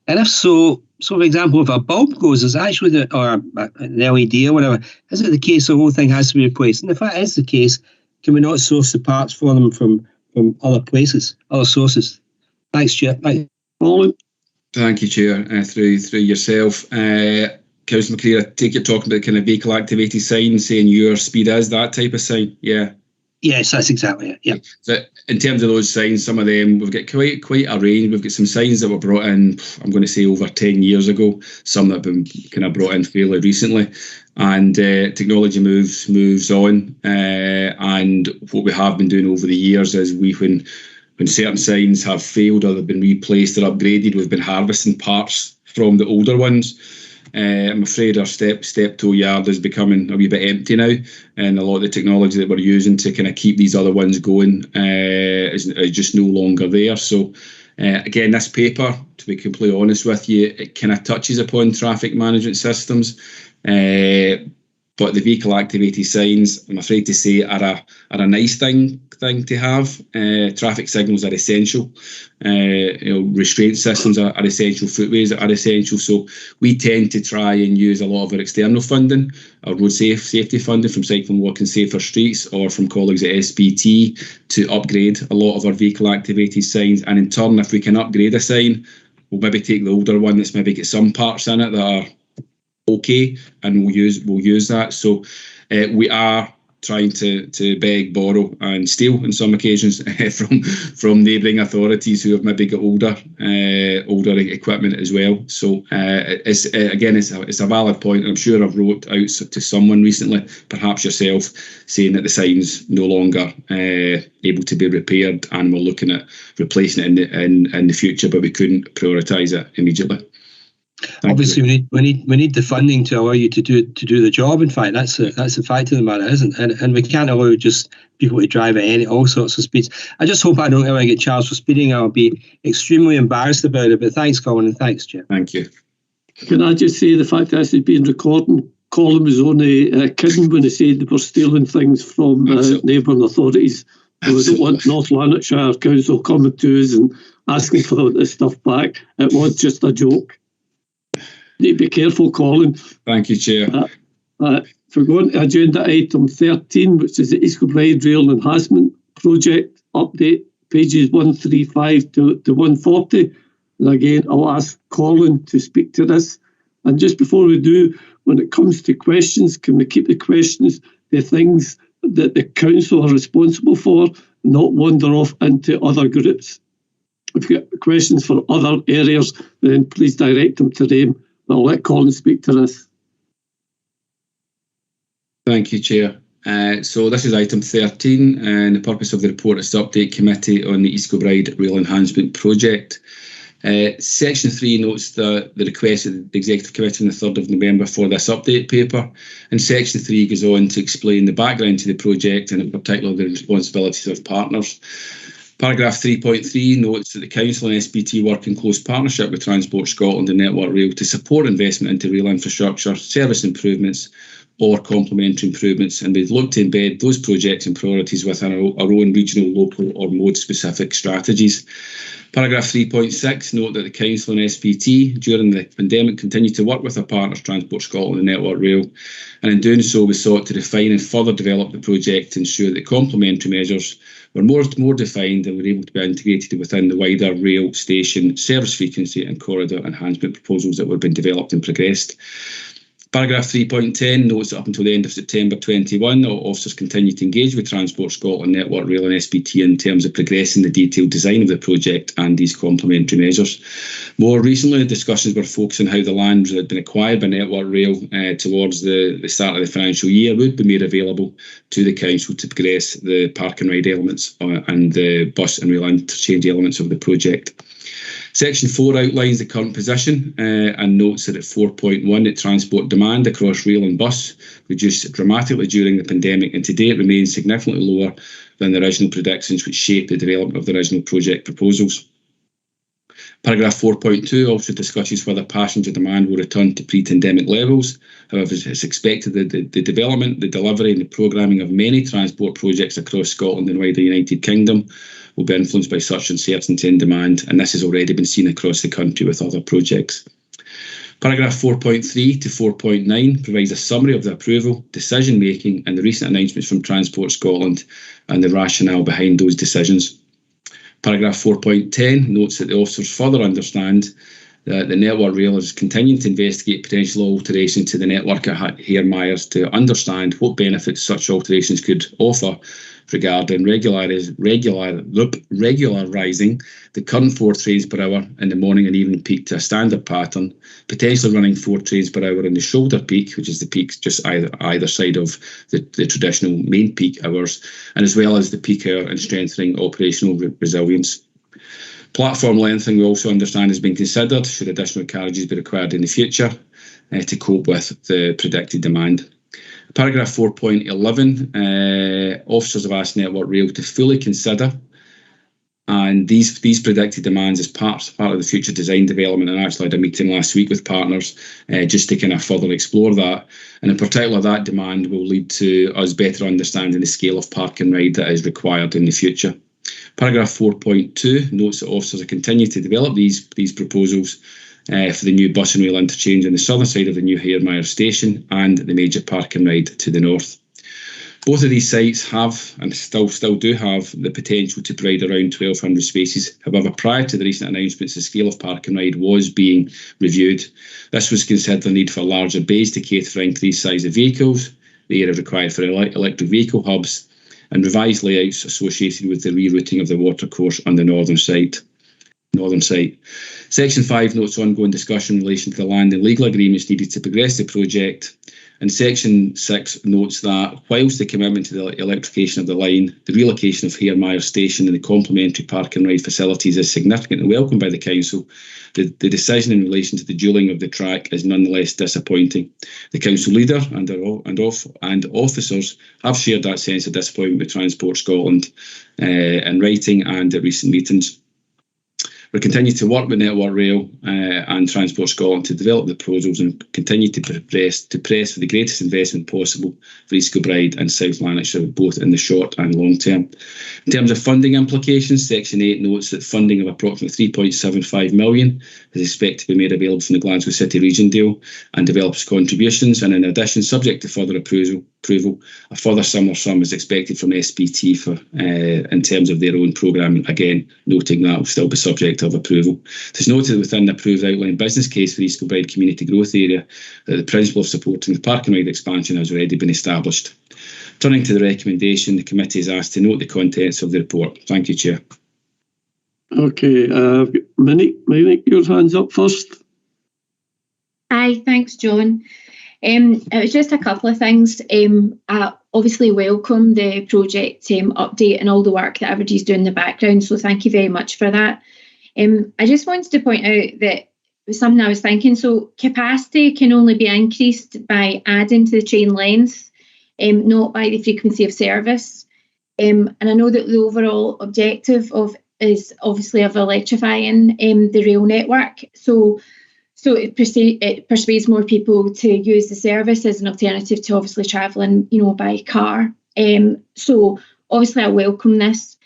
And if so, for example, if a bulb goes, is actually or an LED or whatever, is it the case the whole thing has to be replaced? And if that is the case, can we not source the parts for them from other places, other sources? Thanks, Chair. Thanks, Colin. Thank you, Chair. Through yourself, Councillor McCreer, I take it talking about kind of vehicle activated signs saying your speed is that type of sign. Yeah. Yes, that's exactly it. Yeah. So in terms of those signs, some of them we've got quite a range. We've got some signs that were brought in, I'm going to say over 10 years ago. Some that have been kind of brought in fairly recently, and technology moves on. And what we have been doing over the years is when certain signs have failed or they've been replaced or upgraded, we've been harvesting parts from the older ones. I'm afraid our step-toe yard is becoming a wee bit empty now, and a lot of the technology that we're using to kind of keep these other ones going is just no longer there. So again, this paper, to be completely honest with you, it kind of touches upon traffic management systems, but the vehicle activated signs, I'm afraid to say, are a nice thing to have. Traffic signals are essential. Restraint systems are essential. Footways are essential. So we tend to try and use a lot of our external funding, our road safety funding from Cycling, Walking Safer Streets, or from colleagues at SBT, to upgrade a lot of our vehicle activated signs. And in turn, if we can upgrade a sign, we'll maybe take the older one that's maybe got some parts in it that are okay, and we'll use that. So we are trying to beg, borrow and steal in some occasions from neighbouring authorities who have maybe got older equipment as well. So it's a valid point, and I'm sure I've wrote out to someone recently, perhaps yourself, saying that the sign's no longer able to be repaired, and we're looking at replacing it in the future, but we couldn't prioritise it immediately. Obviously, we need the funding to allow you to do the job. In fact, that's the fact of the matter, isn't it? And we can't allow just people to drive at all sorts of speeds. I just hope I don't ever get charged for speeding. I'll be extremely embarrassed about it. But thanks, Colin, and thanks, Chair. Thank you. Can I just say the fact that this has been recorded? Colin was only kidding when he said they were stealing things from neighbouring authorities. We don't want North Lanarkshire Council coming to us and asking for all this stuff back. It was just a joke. Need to be careful, Colin. Thank you, Chair. For going to agenda item 13, which is the Escobridge Rail Enhancement Project update, pages 135 to 140. And again, I'll ask Colin to speak to this. And just before we do, when it comes to questions, can we keep the questions to things that the council are responsible for, not wander off into other groups? If you've got questions for other areas, then please direct them to them. I'll let Colin speak to this. Thank you, Chair. So this is item 13, and the purpose of the report is to update committee on the Escobridge Rail Enhancement Project. Section 3 notes the request of the Executive Committee on the 3rd of November for this update paper, and Section 3 goes on to explain the background to the project and in particular the responsibilities of partners. Paragraph 3.3 notes that the Council and SBT work in close partnership with Transport Scotland and Network Rail to support investment into rail infrastructure, service improvements or complementary improvements, and we'd look to embed those projects and priorities within our own regional, local or mode-specific strategies. Paragraph 3.6 note that the Council and SBT during the pandemic continued to work with our partners Transport Scotland and Network Rail, and in doing so we sought to refine and further develop the project to ensure that complementary measures were more defined and were able to be integrated within the wider rail station service frequency and corridor enhancement proposals that were being developed and progressed. Paragraph 3.10 notes that up until the end of September 21, all officers continued to engage with Transport Scotland, Network Rail and SBT in terms of progressing the detailed design of the project and these complementary measures. More recently, discussions were focused on how the land that had been acquired by Network Rail towards the start of the financial year would be made available to the Council to progress the park and ride elements and the bus and rail interchange elements of the project. Section 4 outlines the current position and notes that at 4.1 that transport demand across rail and bus reduced dramatically during the pandemic and today it remains significantly lower than the original predictions which shaped the development of the original project proposals. Paragraph 4.2 also discusses whether passenger demand will return to pre-pandemic levels. However, it's expected that the development, the delivery and the programming of many transport projects across Scotland and wider United Kingdom will be influenced by such uncertainty in demand, and this has already been seen across the country with other projects. Paragraph 4.3 to 4.9 provides a summary of the approval, decision making and the recent announcements from Transport Scotland and the rationale behind those decisions. Paragraph 4.10 notes that the officers further understand that the Network Rail is continuing to investigate potential alterations to the network at Hare Myers to understand what benefits such alterations could offer regarding regularising the current 4 trains per hour in the morning and evening peak to a standard pattern, potentially running 4 trains per hour in the shoulder peak, which is the peak just either side of the traditional main peak hours, and as well as the peak hour and strengthening operational resilience. Platform lengthening we also understand has been considered should additional carriages be required in the future to cope with the predicted demand. Paragraph 4.11, officers have asked Network Rail to fully consider and these predicted demands as part of the future design development, and actually had a meeting last week with partners just to kind of further explore that, and in particular that demand will lead to us better understanding the scale of park and ride that is required in the future. Paragraph 4.2 notes that officers are continuing to develop these proposals for the new bus and rail interchange on the southern side of the new Hare Myers station and the major park and ride to the north. Both of these sites have and still do have the potential to provide around 1,200 spaces. However, prior to the recent announcements, the scale of park and ride was being reviewed. This was considered the need for larger bays to cater for increased size of vehicles, the area required for electric vehicle hubs, and revised layouts associated with the rerouting of the watercourse on the northern site. Section 5 notes ongoing discussion in relation to the land and legal agreements needed to progress the project, and Section 6 notes that whilst the commitment to the electrification of the line, the relocation of Hare Myers station and the complementary park and ride facilities is significant and welcomed by the council, the decision in relation to the dualling of the track is nonetheless disappointing. The council leader and officers have shared that sense of disappointment with Transport Scotland in writing and at recent meetings. We continue to work with Network Rail and Transport Scotland to develop the proposals and continue to press for the greatest investment possible for Escobridge and South Lanarkshire, both in the short and long term. In terms of funding implications, Section 8 notes that funding of approximately 3.75 million is expected to be made available from the Glasgow City Region deal and developers' contributions, and in addition, subject to further approval, a further similar sum is expected from SPT in terms of their own programming, again noting that will still be subject of approval. It is noted within the approved outline business case for the Escobridge Community Growth Area that the principle of supporting the park and ride expansion has already been established. Turning to the recommendation, the committee is asked to note the contents of the report. Thank you, Chair. Okay, Monique, your hands up first. Aye, thanks, John. It was just a couple of things. I obviously welcome the project update and all the work that everybody's doing in the background, so thank you very much for that. I just wanted to point out that something I was thinking, so capacity can only be increased by adding to the train length, not by the frequency of service. And I know that the overall objective is obviously of electrifying the rail network, so it persuades more people to use the service as an alternative to obviously travelling, by car. So obviously I welcome this.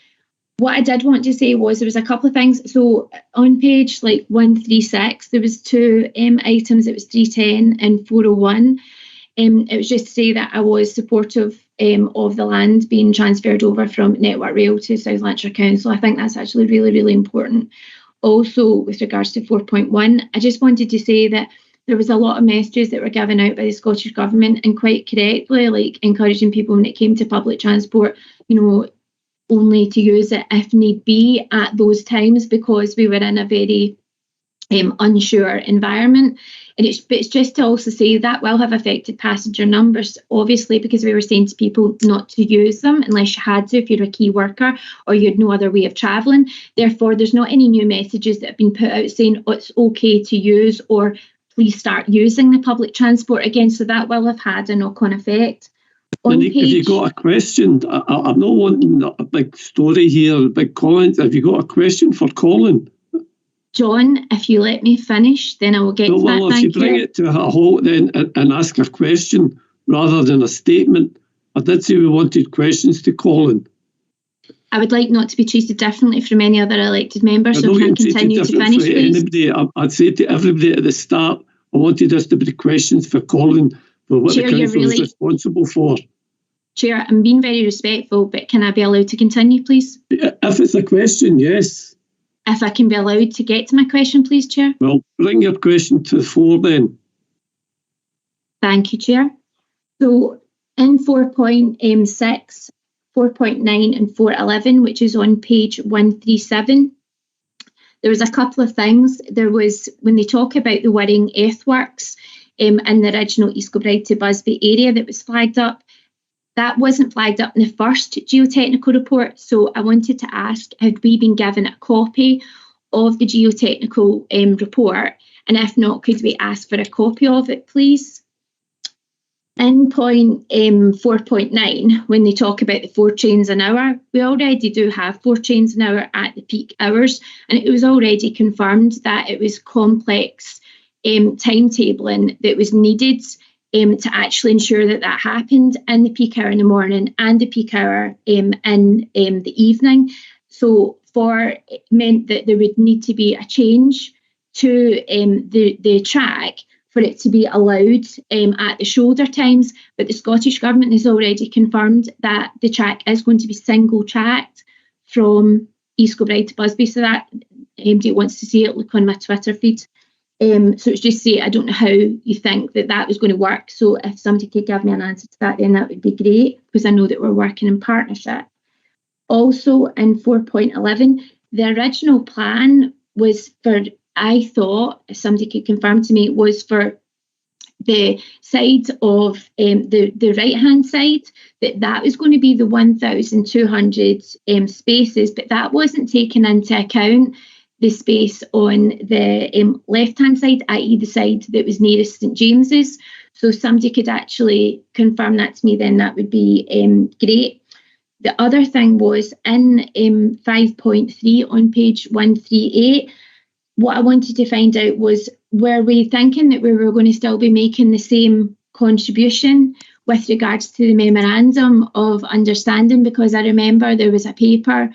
What I did want to say was there was a couple of things. So on page 136, there was 2 items. It was 310 and 401. It was just to say that I was supportive of the land being transferred over from Network Rail to South Lanarkshire Council. I think that's actually really, really important. Also, with regards to 4.1, I just wanted to say that there was a lot of messages that were given out by the Scottish Government, and quite correctly, encouraging people when it came to public transport, only to use it if need be at those times, because we were in a very unsure environment. And it's just to also say that will have affected passenger numbers, obviously, because we were saying to people not to use them unless you had to, if you're a key worker or you had no other way of travelling. Therefore, there's not any new messages that have been put out saying it's okay to use or please start using the public transport again. So that will have had a knock-on effect. Monique, have you got a question? I'm not wanting a big story here, a big comment. Have you got a question for Colin? John, if you let me finish, then I will get to that. Well, if you bring it to a halt then and ask a question rather than a statement. I did say we wanted questions to Colin. I would like not to be treated differently from any other elected member, so can I continue to finish, please? Anybody, I'd say to everybody at the start, I wanted us to be questions for Colin for what Chair, the council is responsible for. Chair, I'm being very respectful, but can I be allowed to continue, please? If it's a question, yes. If I can be allowed to get to my question, please, Chair. Well, bring your question to the floor then. Thank you, Chair. So in 4.6, 4.9 and 4.11, which is on page 137, there was a couple of things. There was, when they talk about the Wirring earthworks in the original Escobridge to Busby area that was flagged up, that wasn't flagged up in the first geotechnical report. So I wanted to ask, had we been given a copy of the geotechnical report? And if not, could we ask for a copy of it, please? In point 4.9, when they talk about the 4 trains an hour, we already do have 4 trains an hour at the peak hours, and it was already confirmed that it was complex timetabling that was needed to actually ensure that that happened in the peak hour in the morning and the peak hour in the evening. So it meant that there would need to be a change to the track for it to be allowed at the shoulder times, but the Scottish Government has already confirmed that the track is going to be single tracked from Escobridge to Busby, so that anybody wants to see it, look on my Twitter feed. So it's just say, I don't know how you think that was going to work, so if somebody could give me an answer to that, then that would be great, because I know that we're working in partnership. Also in 4.11, the original plan was for, I thought, if somebody could confirm to me, was for the side of the right-hand side, that was going to be the 1,200 spaces, but that wasn't taken into account the space on the left-hand side, i.e. the side that was nearest St James's. So if somebody could actually confirm that to me, then that would be great. The other thing was in 5.3 on page 138, what I wanted to find out was, were we thinking that we were going to still be making the same contribution with regards to the memorandum of understanding? Because I remember there was a paper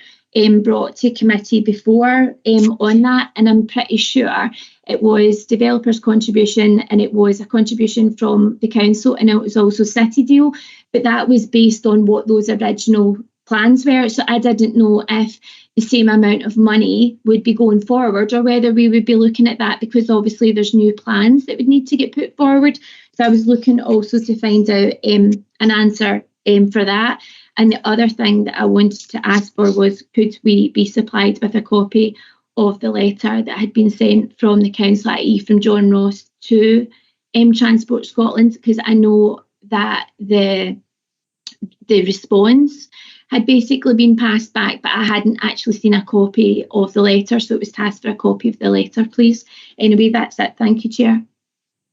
brought to committee before on that, and I'm pretty sure it was developers' contribution and it was a contribution from the council, and it was also City Deal, but that was based on what those original plans were. So I didn't know if the same amount of money would be going forward or whether we would be looking at that, because obviously there's new plans that would need to get put forward. So I was looking also to find out an answer for that. And the other thing that I wanted to ask for was, could we be supplied with a copy of the letter that had been sent from the council, i.e. from John Ross to Transport Scotland, because I know that the response had basically been passed back, but I hadn't actually seen a copy of the letter, so it was tasked for a copy of the letter, please. Anyway, that's it. Thank you, Chair.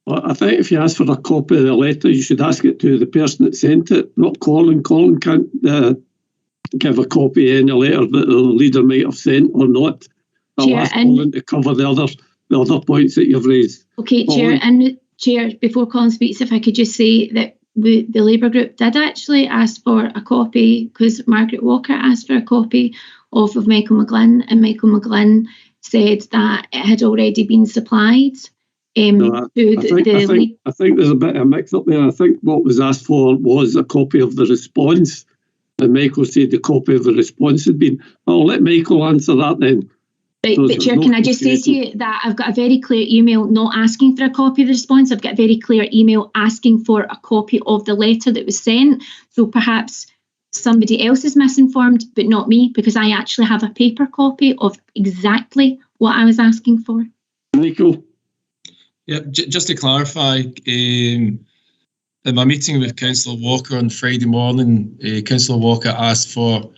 Well, I think if you ask for a copy of the letter, you should ask it to the person that sent it, not Colin. Colin can't give a copy of any letter that the leader might have sent or not. I'll ask Colin to cover the other points that you've raised. Okay, Colin. Chair, and Chair, before Colin speaks, if I could just say that the Labour group did actually ask for a copy, because Margaret Walker asked for a copy of Michael McGlynn, and Michael McGlynn said that it had already been supplied. I think there's a bit of a mix up there. I think what was asked for was a copy of the response, and Michael said the copy of the response had been. I'll let Michael answer that then. But Chair, can I just say to you that I've got a very clear email not asking for a copy of the response. I've got a very clear email asking for a copy of the letter that was sent. So perhaps somebody else is misinformed, but not me, because I actually have a paper copy of exactly what I was asking for. Michael? Yeah, just to clarify, in my meeting with Councillor Walker on Friday morning, Councillor Walker asked for,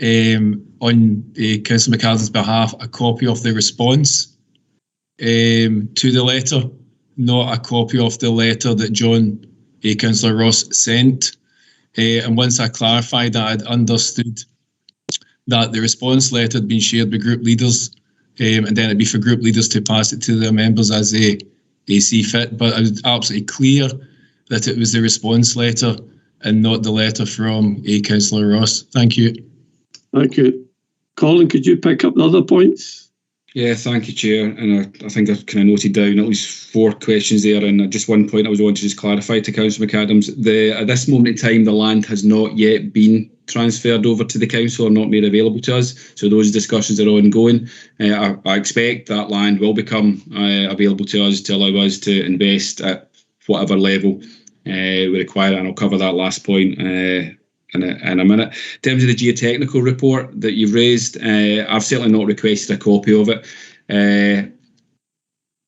on Councillor McAdam's behalf, a copy of the response to the letter, not a copy of the letter that John, Councillor Ross, sent. And once I clarified that, I'd understood that the response letter had been shared with group leaders and then it'd be for group leaders to pass it to their members as they see fit. But I was absolutely clear that it was the response letter and not the letter from Councillor Ross. Thank you. Thank you. Colin, could you pick up the other points? Yeah, thank you, Chair. And I think I've kind of noted down at least 4 questions there, and just one point I was wanting to just clarify to Councillor McAdams. At this moment in time, the land has not yet been transferred over to the council or not made available to us. So those discussions are ongoing. I expect that land will become available to us to allow us to invest at whatever level we require, and I'll cover that last point in a minute. In terms of the geotechnical report that you've raised, I've certainly not requested a copy of it.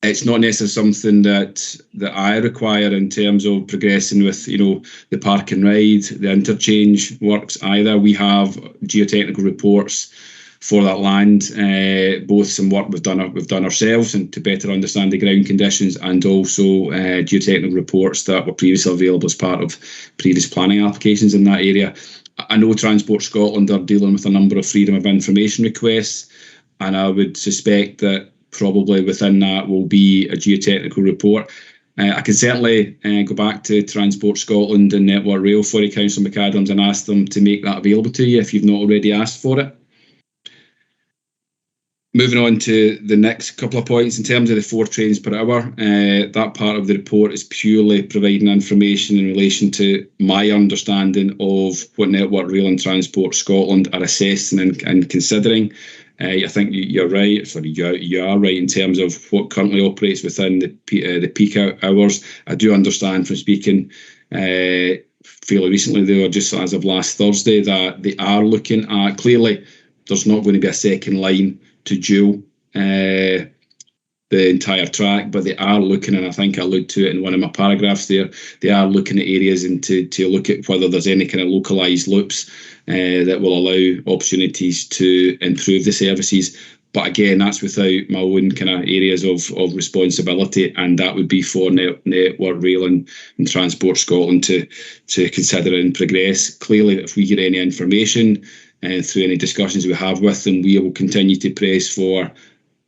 It's not necessarily something that I require in terms of progressing with, the park and ride, the interchange works either. We have geotechnical reports for that land, both some work we've done ourselves and to better understand the ground conditions, and also geotechnical reports that were previously available as part of previous planning applications in that area. I know Transport Scotland are dealing with a number of freedom of information requests, and I would suspect that probably within that will be a geotechnical report. I can certainly go back to Transport Scotland and Network Rail for you, Councillor McAdams, and ask them to make that available to you if you've not already asked for it. Moving on to the next couple of points, in terms of the 4 trains per hour, that part of the report is purely providing information in relation to my understanding of what Network Rail and Transport Scotland are assessing and considering. I think you're right. Sorry, you are right in terms of what currently operates within the peak hours. I do understand from speaking fairly recently, though, just as of last Thursday, that they are looking at, clearly there's not going to be a second line to dual the entire track, but they are looking, and I think I alluded to it in one of my paragraphs there, they are looking at areas and to look at whether there's any kind of localised loops that will allow opportunities to improve the services. But again, that's without my own kind of areas of responsibility, and that would be for Network Rail and Transport Scotland to consider and progress. Clearly, if we get any information through any discussions we have with them, we will continue to press for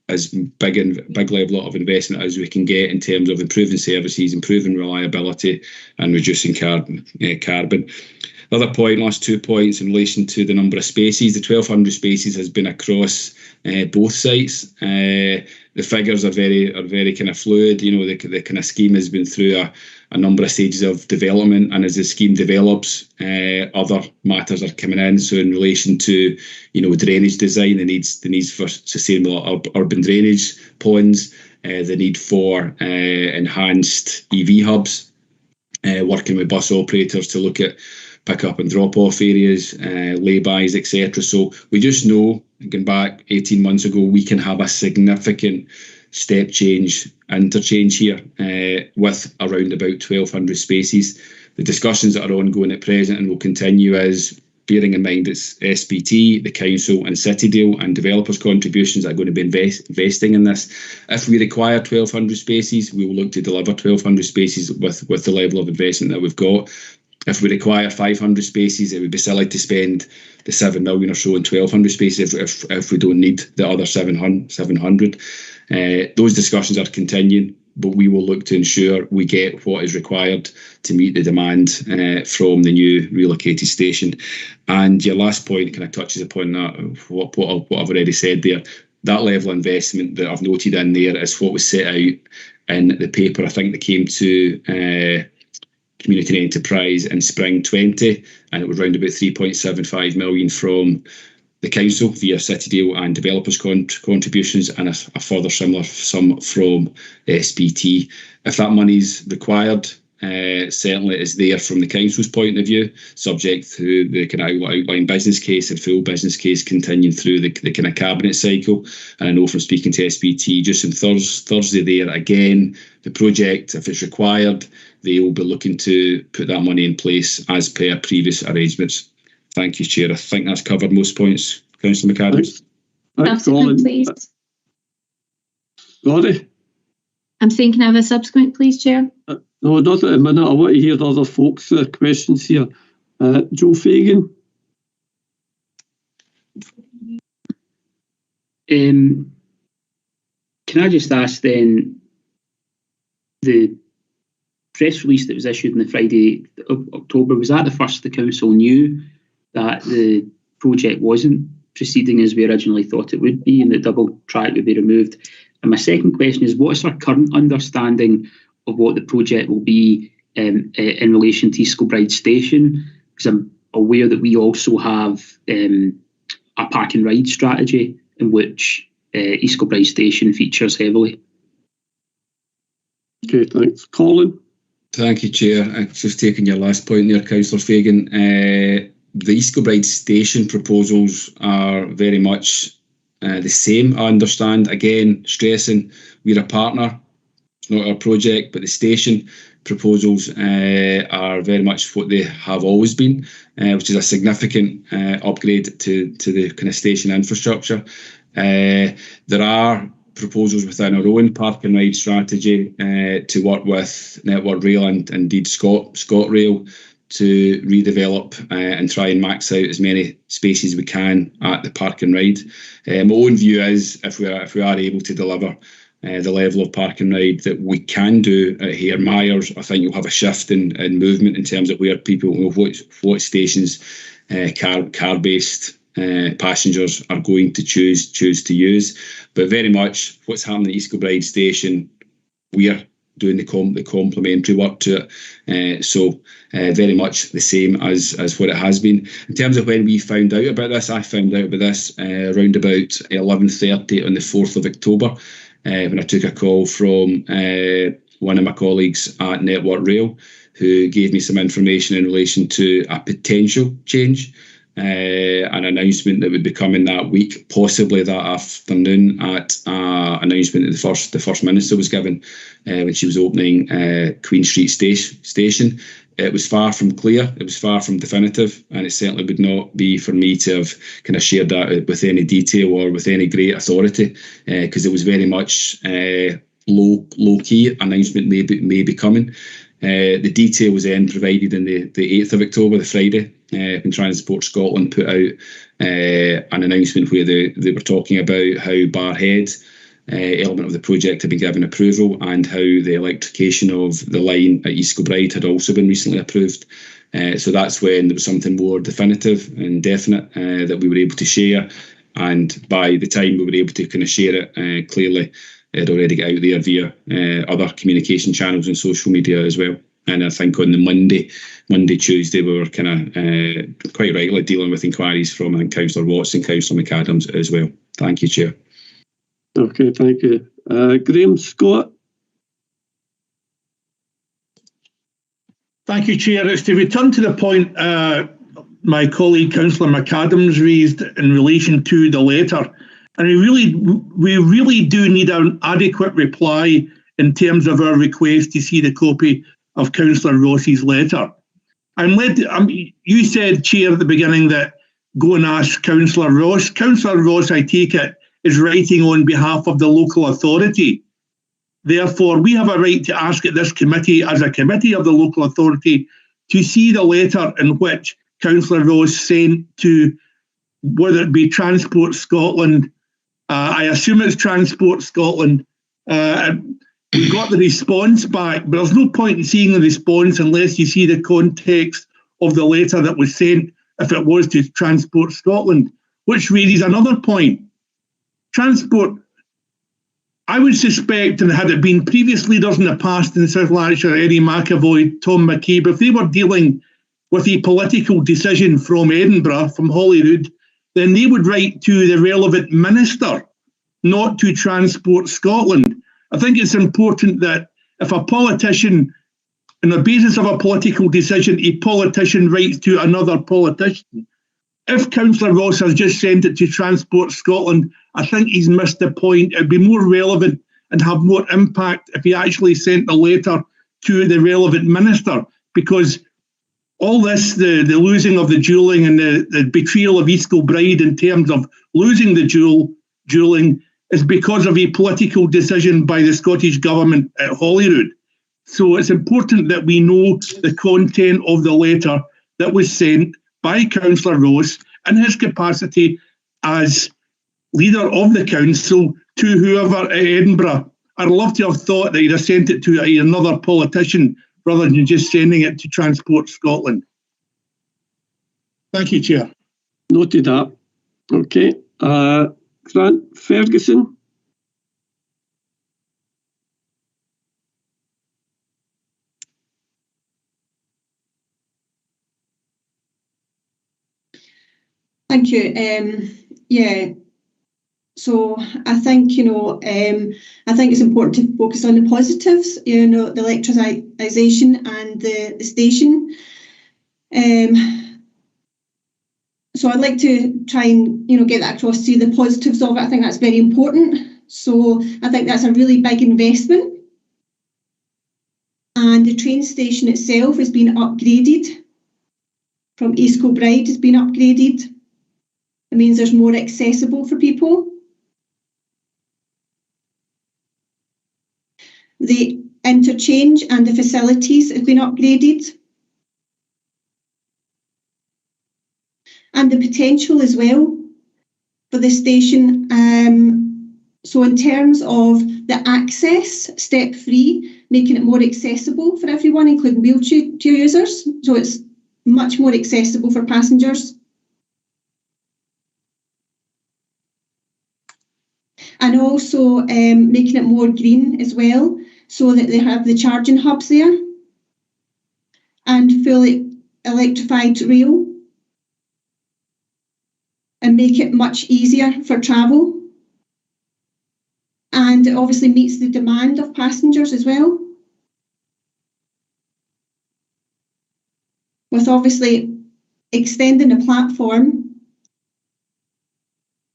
as big level of investment as we can get in terms of improving services, improving reliability, and reducing carbon. Another point, last 2 points in relation to the number of spaces. The 1,200 spaces has been across both sites. The figures are very kind of fluid. The kind of scheme has been through a number of stages of development, and as the scheme develops, other matters are coming in. So in relation to drainage design, the needs for sustainable urban drainage ponds, the need for enhanced EV hubs, working with bus operators to look at pick up and drop off areas, lay-bys, etc. So we just know, going back 18 months ago, we can have a significant step change interchange here with around about 1,200 spaces. The discussions that are ongoing at present and will continue is, bearing in mind it's SPT, the council and Citydale and developers' contributions that are going to be investing in this. If we require 1,200 spaces, we will look to deliver 1,200 spaces with the level of investment that we've got. If we require 500 spaces, it would be silly to spend the 7 million or so in 1,200 spaces if we don't need the other 700. Those discussions are continuing, but we will look to ensure we get what is required to meet the demand from the new relocated station. And your last point kind of touches upon that, what I've already said there. That level of investment that I've noted in there is what was set out in the paper, I think, that came to Community and Enterprise in spring 20, and it was around about 3.75 million from the council via Citydale and developers' contributions, and a further similar sum from SPT. If that money is required, certainly is there from the council's point of view, subject to the kind of outline business case and full business case continuing through the kind of cabinet cycle. And I know from speaking to SPT just on Thursday there, again, the project, if it's required, they will be looking to put that money in place as per previous arrangements. Thank you, Chair. I think that's covered most points. Councillor McAdams. Thanks, Colin. Please. Roddy? I'm saying, can I have a subsequent, please, Chair? No, not at a minute. I want to hear the other folks' questions here. Joe Fagan? can I just ask then, the press release that was issued on the Friday of October, was that the first the council knew that the project wasn't proceeding as we originally thought it would be and the double track would be removed? And my second question is, what is our current understanding of what the project will be in relation to Escobridge Station? Because I'm aware that we also have a park and ride strategy in which Escobridge Station features heavily. Okay, thanks. Colin? Thank you, Chair. Just taking your last point there, Councillor Fagan. The Escobridge Station proposals are very much the same, I understand. Again, stressing we're a partner. It's not our project, but the station proposals are very much what they have always been, which is a significant upgrade to the kind of station infrastructure. There are proposals within our own park and ride strategy to work with Network Rail and indeed ScotRail to redevelop and try and max out as many spaces we can at the park and ride. My own view is if we are able to deliver the level of park and ride that we can do at Hare Myers, I think you'll have a shift in movement in terms of where people, what stations car-based passengers are going to choose to use. But very much what's happening at Escobridge Station, we are doing the complementary work to it. So very much the same as what it has been. In terms of when we found out about this, I found out about this around about 11:30 on the 4th of October when I took a call from one of my colleagues at Network Rail who gave me some information in relation to a potential change. An announcement that would be coming that week, possibly that afternoon, at announcement that the First Minister was given when she was opening Queen Street Station. It was far from clear, it was far from definitive, and it certainly would not be for me to have kind of shared that with any detail or with any great authority, because it was very much low key announcement may be coming. The detail was then provided in the 8th of October, the Friday, when Transport Scotland put out an announcement where they were talking about how Barrhead element of the project had been given approval and how the electrification of the line at Escobridge had also been recently approved. So that's when there was something more definitive and definite that we were able to share. And by the time we were able to kind of share it, clearly it already got out there via other communication channels and social media as well. And I think on the Monday, Tuesday, we were kind of quite rightly dealing with inquiries from Councillor Watts and Councillor McAdams as well. Thank you, Chair. Okay, thank you. Graham Scott. Thank you, Chair. It's to return to the point my colleague Councillor McAdams raised in relation to the letter. And we really do need an adequate reply in terms of our request to see the copy of Councillor Ross's letter. You said, Chair, at the beginning that go and ask Councillor Ross. Councillor Ross, I take it, is writing on behalf of the local authority. Therefore, we have a right to ask at this committee, as a committee of the local authority, to see the letter in which Councillor Ross sent to, whether it be Transport Scotland, I assume it's Transport Scotland. We got the response back, but there's no point in seeing the response unless you see the context of the letter that was sent, if it was to Transport Scotland, which raises another point. Transport, I would suspect, and had it been previous leaders in the past in South Lanarkshire, Eddie McAvoy, Tom McCabe, if they were dealing with a political decision from Edinburgh, from Holyrood, then they would write to the relevant minister, not to Transport Scotland. I think it's important that if a politician, on the basis of a political decision, a politician writes to another politician. If Councillor Ross has just sent it to Transport Scotland, I think he's missed the point. It'd be more relevant and have more impact if he actually sent the letter to the relevant minister, because all this, the losing of the duelling and the betrayal of Escobridge in terms of losing the duelling is because of a political decision by the Scottish Government at Holyrood. So it's important that we know the content of the letter that was sent by Councillor Ross in his capacity as leader of the council to whoever at Edinburgh. I'd love to have thought that you'd have sent it to another politician rather than just sending it to Transport Scotland. Thank you, Chair. Noted that. Okay. Grant Ferguson. Thank you. Yeah. So I think, I think it's important to focus on the positives, the electricisation and the station. So I'd like to try and, get that across to you, the positives of it. I think that's very important. So I think that's a really big investment. And the train station itself has been upgraded. From Escobridge has been upgraded. It means there's more accessible for people. The interchange and the facilities have been upgraded. And the potential as well for the station. So in terms of the access, step 3, making it more accessible for everyone, including wheelchair users. So it's much more accessible for passengers. And also making it more green as well, so that they have the charging hubs there. And fully electrified rail. And make it much easier for travel. And it obviously meets the demand of passengers as well. With obviously extending the platform,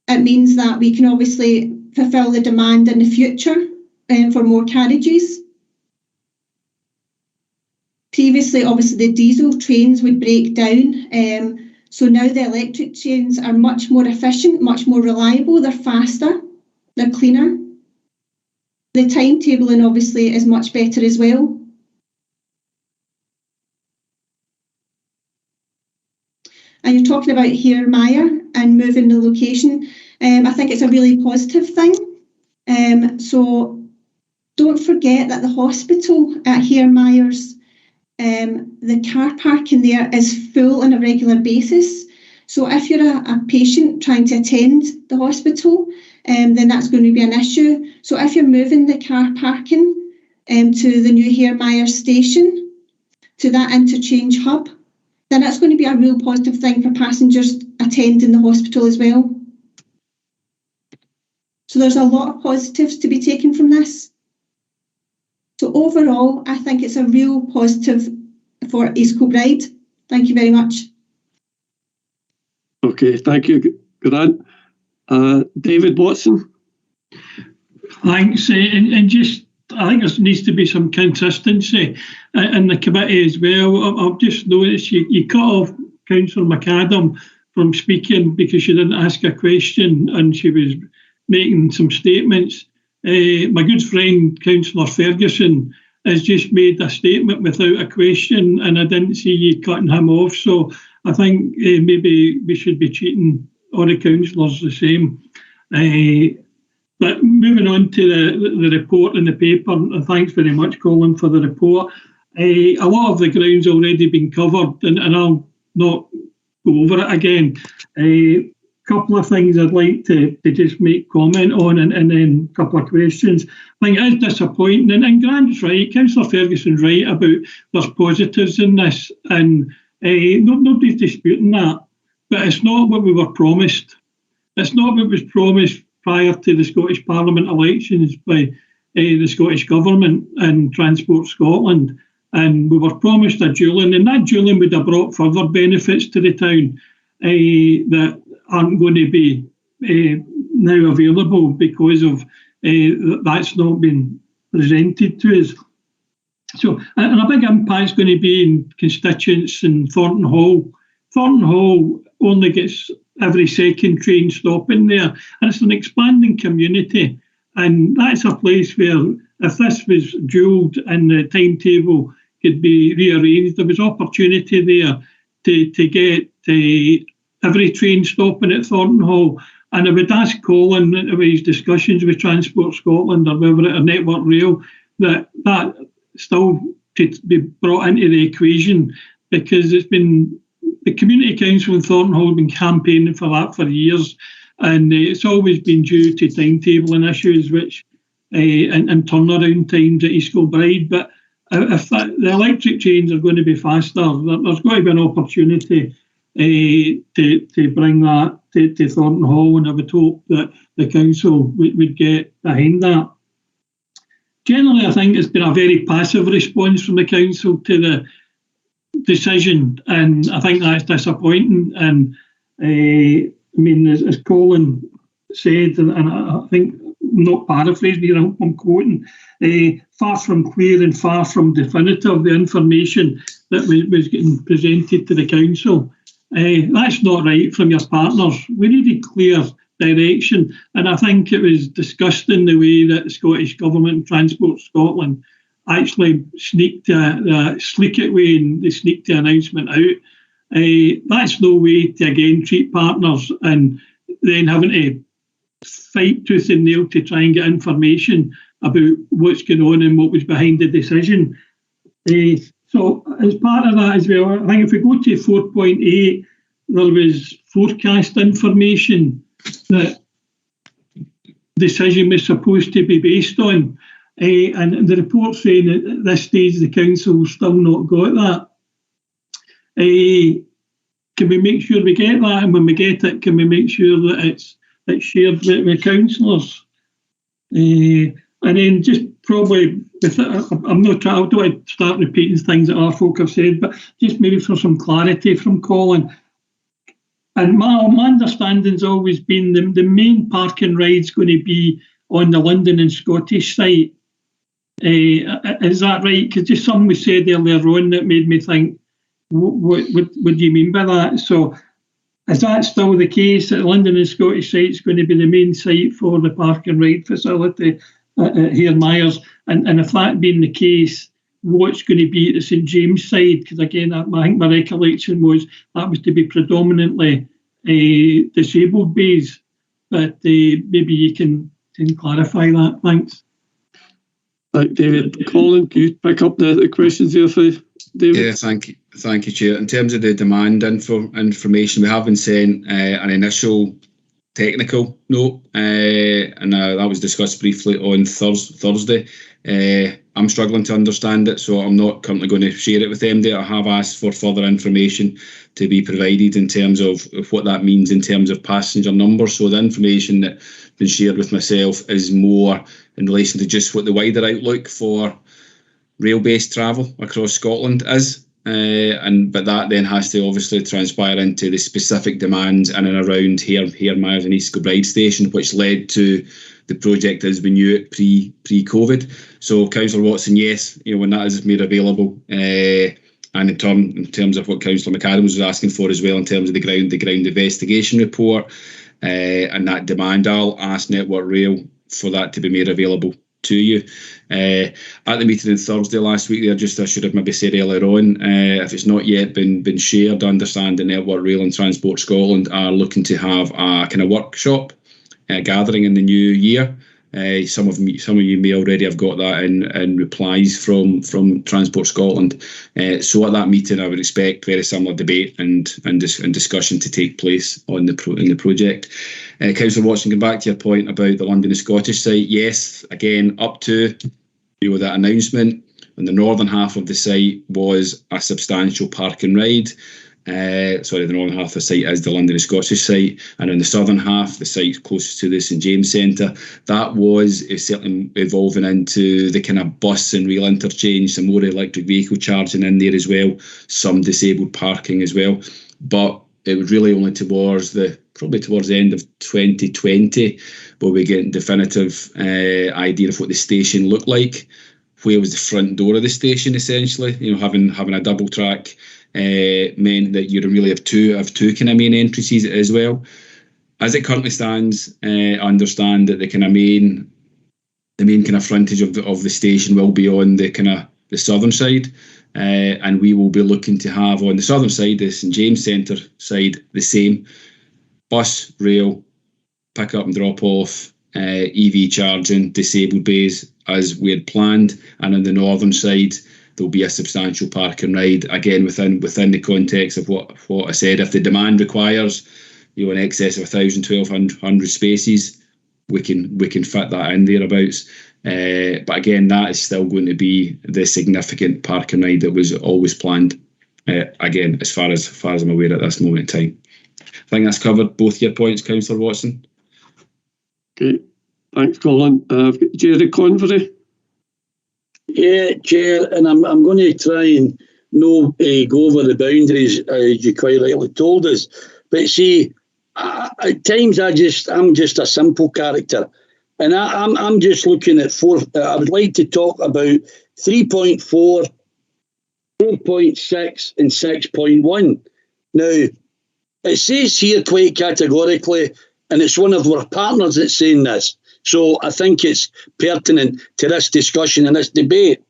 it means that we can obviously fulfil the demand in the future for more carriages. Previously, obviously, the diesel trains would break down. So now the electric trains are much more efficient, much more reliable, they're faster, they're cleaner. The timetabling obviously is much better as well. And you're talking about Heermeyer and moving the location. I think it's a really positive thing. So don't forget that the hospital at Heermeyer's, the car parking there is full on a regular basis. So if you're a patient trying to attend the hospital, then that's going to be an issue. So if you're moving the car parking to the new Heermeyer station, to that interchange hub, then that's going to be a real positive thing for passengers attending the hospital as well. So there's a lot of positives to be taken from this. So overall, I think it's a real positive for Escobridge. Thank you very much. Okay, thank you, Grant. David Watson. Thanks. And just, I think there needs to be some consistency in the committee as well. I've just noticed you cut off Councillor McAdam from speaking because she didn't ask a question and she was making some statements. My good friend, Councillor Ferguson, has just made a statement without a question and I didn't see you cutting him off. So I think maybe we should be treating all the councillors the same. But moving on to the report in the paper, and thanks very much, Colin, for the report. A lot of the ground's already been covered and I'll not go over it again. A couple of things I'd like to just make comment on and then a couple of questions. I think it is disappointing, and Grant's right, Councillor Ferguson's right about there's positives in this, and nobody's disputing that, but it's not what we were promised. It's not what was promised prior to the Scottish Parliament elections by the Scottish Government and Transport Scotland, and we were promised a dualling, and that dualling would have brought further benefits to the town that aren't going to be now available because of that's not been presented to us. So, and a big impact's going to be in constituents in Thornton Hall. Thornton Hall only gets every second train stopping there, and it's an expanding community, and that's a place where if this was dualled and the timetable could be rearranged, there was opportunity there to get every train stopping at Thornton Hall. And I would ask Colin with his discussions with Transport Scotland or whether or Network Rail that still to be brought into the equation, because it's been the Community Council in Thornton has been campaigning for that for years, and it's always been due to timetabling issues, which and turnaround times at Escobridge. But if the electric trains are going to be faster, there's got to be an opportunity to bring that to Thornton Hall, and I would hope that the council would get behind that. Generally, I think it's been a very passive response from the council to the decision, and I think that's disappointing. And I mean, as Colin said, and I think I'm not paraphrasing here, I'm quoting, far from clear and far from definitive, the information that was getting presented to the council. That's not right from your partners. We needed clear direction, and I think it was disgusting the way that the Scottish Government and Transport Scotland actually sleek it way, and they sneaked the announcement out. That's no way to again treat partners, and then having to fight tooth and nail to try and get information about what's going on and what was behind the decision. So as part of that as well, I think if we go to 4.8, there was forecast information that decision was supposed to be based on. And the report saying that at this stage the council still not got that. Can we make sure we get that? And when we get it, can we make sure that it's shared with councillors? And then just probably, I don't want to start repeating things that our folk have said, but just maybe for some clarity from Colin. And my understanding's always been the main parking ride's going to be on the London and Scottish site. Is that right? Because just something was said earlier on that made me think, what do you mean by that? So is that still the case, that London and Scottish site is going to be the main site for the park and ride facility at Hare Myers? And if that being the case, what's going to be at the St James side? Because again, I think my recollection was that was to be predominantly disabled bays. But maybe you can clarify that. Thanks. Right, David. Colin, can you pick up the questions there for David? Yeah, thank you, Chair. In terms of the demand information, we have been sent an initial technical note, and that was discussed briefly on Thursday. I'm struggling to understand it, so I'm not currently going to share it with MD. I have asked for further information to be provided in terms of what that means in terms of passenger numbers. So the information that's been shared with myself is more in relation to just what the wider outlook for rail-based travel across Scotland is. But that then has to obviously transpire into the specific demands in and around Hare Myers and Escobridge station, which led to the project as we knew it pre-COVID. So Councillor Watson, yes, when that is made available, and in terms of what Councillor McAdams was asking for as well, in terms of the ground investigation report and that demand, I'll ask Network Rail for that to be made available to you. At the meeting on Thursday last week, I should have maybe said earlier on, if it's not yet been shared, I understand that Network Rail and Transport Scotland are looking to have a kind of workshop gathering in the new year. Some of you may already have got that in replies from Transport Scotland. So at that meeting, I would expect very similar debate and discussion to take place in the project. Councillor Watson, going back to your point about the London and Scottish site, yes, again, up to that announcement, on the northern half of the site was a substantial park and ride. The northern half of the site is the London and Scottish site, and on the southern half, the site closest to the St James Centre, that was certainly evolving into the kind of bus and rail interchange, some more electric vehicle charging in there as well, some disabled parking as well. But it was really only towards the end of 2020 where we get definitive idea of what the station looked like. Where was the front door of the station, essentially? Having a double track meant that you really have two kind of main entrances as well. As it currently stands, I understand that the main kind of frontage of the station will be on the southern side, and we will be looking to have on the southern side, the St James Centre side, the same bus, rail, pick up and drop off, EV charging, disabled bays as we had planned, and on the northern side there'll be a substantial park and ride, again within the context of what I said. If the demand requires, in excess of 1,000-1,200 spaces, we can fit that in thereabouts. But again, that is still going to be the significant park and ride that was always planned. Again, as far as I'm aware at this moment in time. I think that's covered both your points, Councillor Watson. Okay, thanks, Colin. I've got Jerry Convery. Yeah, Chair, and I'm going to try and go over the boundaries as you quite rightly told us. But see, at times I'm just a simple character, and I'm just looking at I would like to talk about 3.4, 4.6 and 6.1. Now, it says here quite categorically, and it's one of our partners that's saying this, so I think it's pertinent to this discussion and this debate.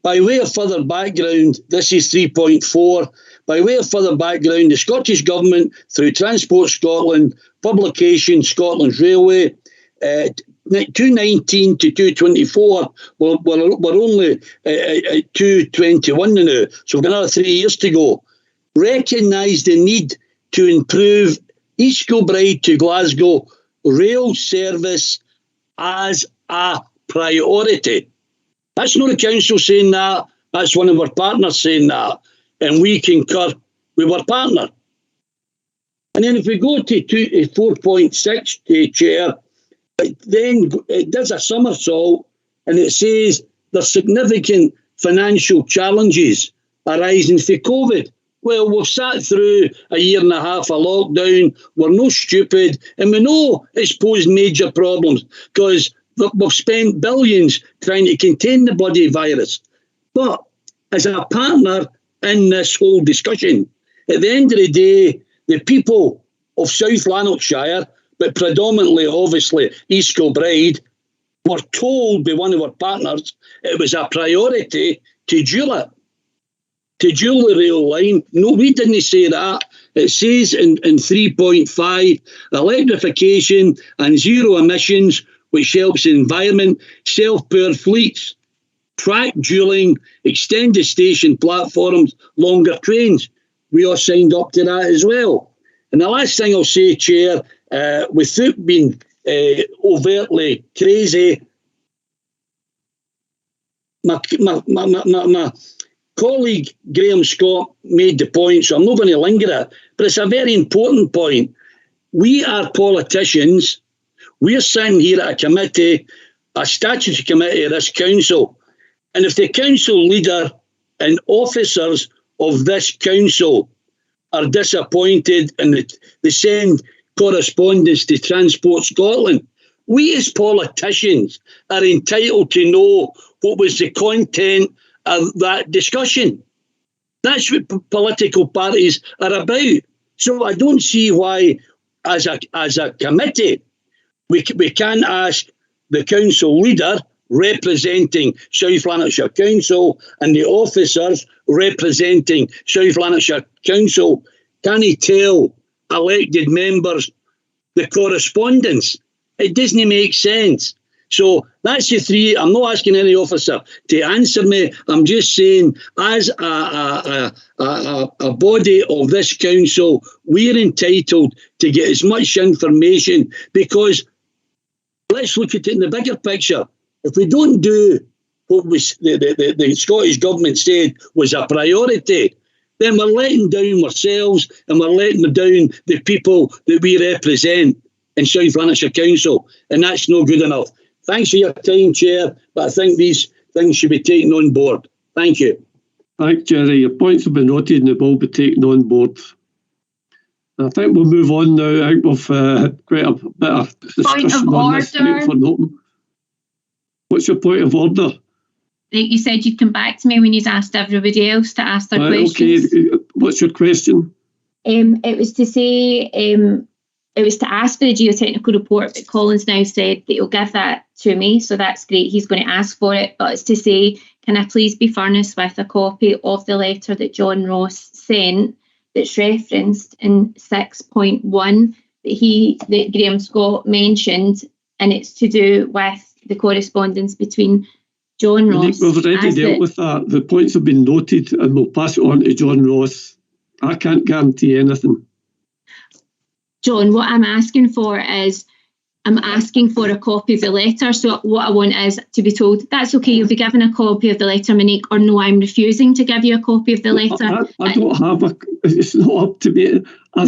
By way of further background, this is 3.4. By way of further background, the Scottish Government, through Transport Scotland, publication Scotland's Railway, 219 to 224, we're only at 221 now, so we've got another 3 years to go, recognise the need to improve Escobridge to Glasgow rail service as a priority. That's not the council saying that, that's one of our partners saying that, and we concur with our partner. And then if we go to 4.6, Chair, then it does a somersault and it says there's significant financial challenges arising from COVID. Well, we've sat through a year and a half of lockdown, we're no stupid, and we know it's posed major problems because we've spent billions trying to contain the bloody virus. But as a partner in this whole discussion, at the end of the day, the people of South Lanarkshire, but predominantly, obviously, Escobridge, were told by one of our partners it was a priority to dual it. To dual the rail line. No, we didn't say that. It says in 3.5, electrification and zero emissions, which helps the environment, self-powered fleets, track dualling, extended station platforms, longer trains. We all signed up to that as well. And the last thing I'll say, Chair, without being overtly crazy, my colleague Graham Scott made the point, so I'm not going to linger at it, but it's a very important point. We are politicians. We're sitting here at a committee, a statutory committee of this council, and if the council leader and officers of this council are disappointed and they send correspondence to Transport Scotland, we as politicians are entitled to know what was the content of that discussion. That's what political parties are about. So I don't see why, as a committee, we can't ask the council leader representing South Lanarkshire Council and the officers representing South Lanarkshire Council, can he tell elected members the correspondence? It doesn't make sense. So that's the three. I'm not asking any officer to answer me. I'm just saying, as a body of this council, we're entitled to get as much information, because let's look at it in the bigger picture. If we don't do what was the Scottish Government said was a priority, then we're letting down ourselves and we're letting down the people that we represent in South Lanarkshire Council, and that's no good enough. Thanks for your time, Chair, but I think these things should be taken on board. Thank you. Thanks, Jerry. Your points have been noted and they will be taken on board. I think we'll move on now. I think we've quite a bit of discussion on this. What's your point of order? You said you'd come back to me when you'd asked everybody else to ask their questions. Okay, what's your question? It was to say, it was to ask for the geotechnical report, but Colin's now said that he'll give that to me, so that's great. He's going to ask for it, but it's to say, can I please be furnished with a copy of the letter that John Ross sent that's referenced in 6.1 that Graham Scott mentioned, and it's to do with the correspondence between John Ross. We've already dealt with that. The points have been noted, and we'll pass it on to John Ross. I can't guarantee anything. John, what I'm asking for is, I'm asking for a copy of the letter. So what I want is to be told, that's okay, you'll be given a copy of the letter, Monique, or no, I'm refusing to give you a copy of the letter. I don't have it's not up to me. But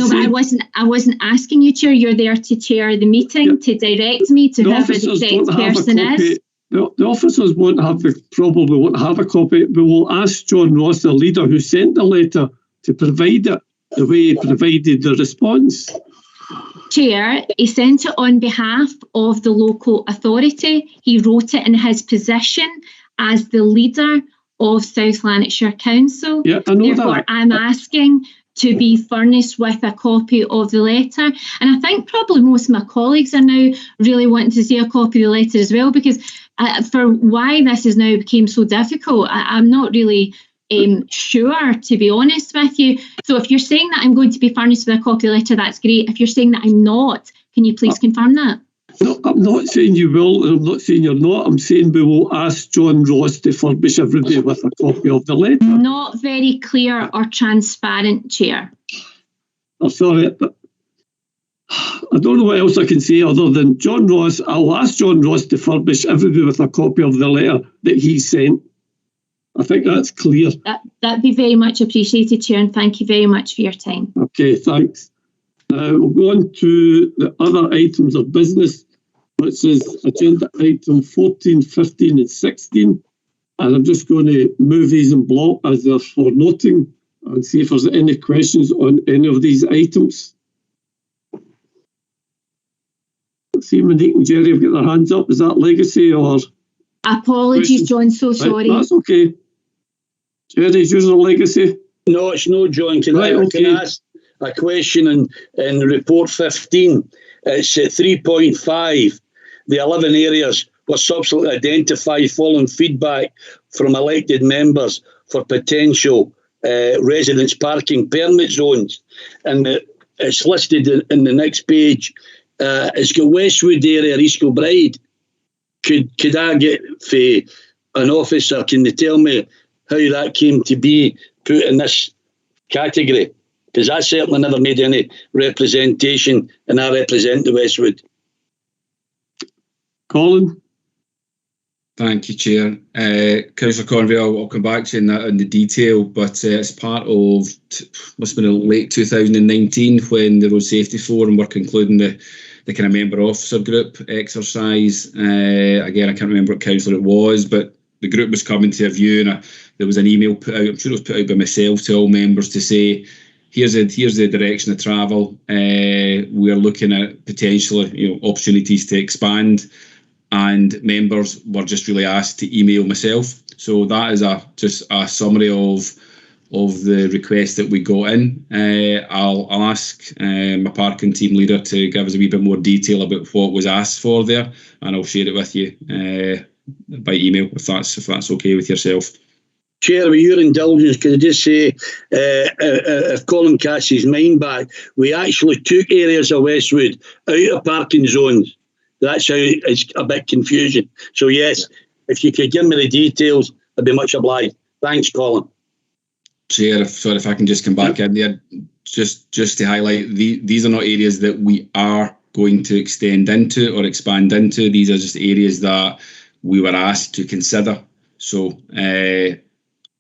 I wasn't asking you, Chair. You're there to chair the meeting, to direct me to whoever the correct person is. The officers probably won't have a copy, but we'll ask John Ross, the leader who sent the letter, to provide it the way he provided the response. Chair, he sent it on behalf of the local authority. He wrote it in his position as the leader of South Lanarkshire Council. Yeah, I know. Therefore, that. I'm asking to be furnished with a copy of the letter. And I think probably most of my colleagues are now really wanting to see a copy of the letter as well, because for why this has now become so difficult, I'm not really sure, to be honest with you. So if you're saying that I'm going to be furnished with a copy of the letter, that's great. If you're saying that I'm not, can you please confirm that? No, I'm not saying you will, and I'm not saying you're not. I'm saying we will ask John Ross to furnish everybody with a copy of the letter. Not very clear or transparent, Chair. I'm sorry, but I don't know what else I can say other than John Ross. I'll ask John Ross to furnish everybody with a copy of the letter that he sent. I think that's clear. That'd be very much appreciated, Chair, and thank you very much for your time. Okay, thanks. We'll go on to the other items of business, which is agenda item 14, 15 and 16. And I'm just going to move these in block as they're for noting and see if there's any questions on any of these items. Let's see, Monique and Jerry have got their hands up. Is that legacy or... Apologies, John, so sorry. Right, that's okay. Jerry, is yours a legacy? No, it's no, John. Can I ask a question in report 15? It's at 3.5. The 11 areas were subsequently identified following feedback from elected members for potential residence parking permit zones. And it's listed in the next page. It's got Westwood area, Escobridge. Could I get an officer, can they tell me how that came to be put in this category? Because I certainly never made any representation, and I represent the Westwood. Colin? Thank you, Chair. Councillor Conway, I'll come back to you in that in the detail, but it's part of, must have been late 2019 when the Road Safety Forum were concluding the kind of member officer group exercise. Again, I can't remember what councillor it was, but the group was coming to a view, and there was an email put out, I'm sure it was put out by myself, to all members to say, here's the direction of travel. We're looking at potentially opportunities to expand, and members were just really asked to email myself. So that is just a summary of the request that we got in. I'll ask my parking team leader to give us a wee bit more detail about what was asked for there, and I'll share it with you by email if that's okay with yourself. Chair, with your indulgence, could I just say, if Colin casts his mind back, we actually took areas of Westwood out of parking zones. That's how it's a bit confusion. So yes, if you could give me the details, I'd be much obliged. Thanks, Colin. Chair, if I can just come back in there, just to highlight, these are not areas that we are going to extend into or expand into. These are just areas that we were asked to consider. So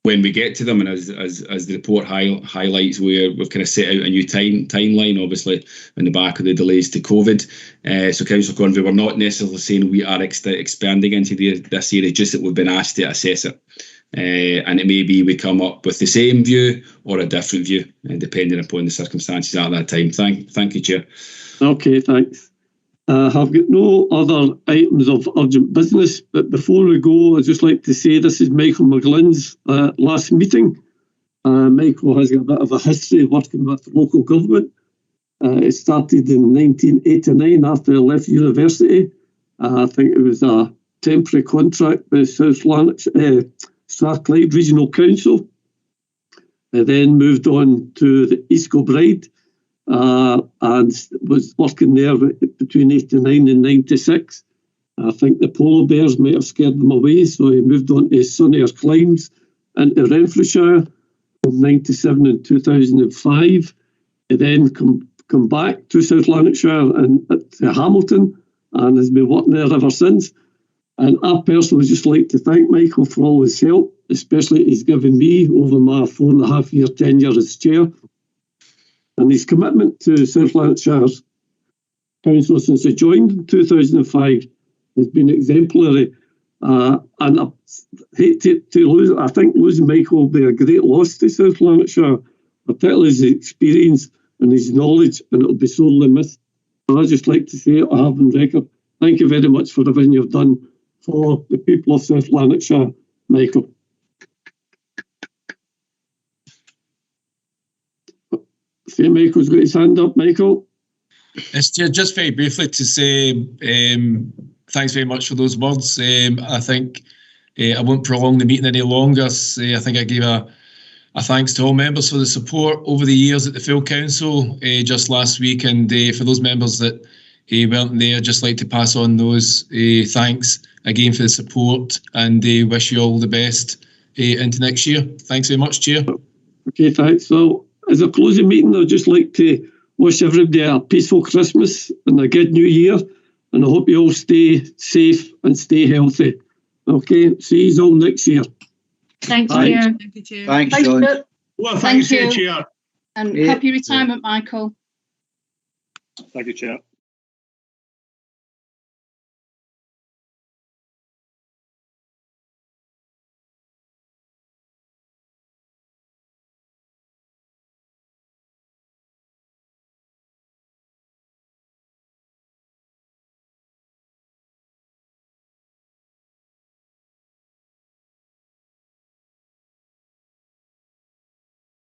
when we get to them, and as the report highlights, we've kind of set out a new timeline, obviously, in the back of the delays to COVID. So Councillor Conway, we're not necessarily saying we are expanding into this area, just that we've been asked to assess it. And it may be we come up with the same view or a different view, depending upon the circumstances at that time. Thank you, Chair. Okay, thanks. I've got no other items of urgent business, but before we go, I'd just like to say this is Michael McGlynn's last meeting. Michael has got a bit of a history working with local government. It started in 1989 after I left university. I think it was a temporary contract with South Lanarkshire Strathclyde Regional Council. I then moved on to the Escobridge, and was working there between 89 and 96. I think the polar bears might have scared them away, so he moved on to sunnier climes into Renfrewshire from 97 and 2005. He then come back to South Lanarkshire and to Hamilton, and has been working there ever since. And I personally just like to thank Michael for all his help, especially he's given me over my 4.5-year tenure as chair. And his commitment to South Lanarkshire's council since he joined in 2005 has been exemplary. And I hate to lose, I think losing Michael will be a great loss to South Lanarkshire, particularly his experience and his knowledge, and it'll be sorely missed. So I'd just like to say it, I have on record. Thank you very much for everything you've done for the people of South Lanarkshire, Michael. See, Michael's got his hand up, Michael. It's just very briefly to say thanks very much for those words. I think I won't prolong the meeting any longer. I think I gave a thanks to all members for the support over the years at the full council just last week, and for those members that weren't there, just like to pass on those thanks again for the support, and wish you all the best into next year. Thanks very much, Chair. Okay, thanks. So as a closing meeting, I'd just like to wish everybody a peaceful Christmas and a good New Year, and I hope you all stay safe and stay healthy. Okay, see you all next year. Thanks, Bye. Chair. Thank you, Chair. Thanks, Thanks, John. Bert. Well, Thank thanks, you. Chair. And happy retirement, Michael. Thank you, Chair.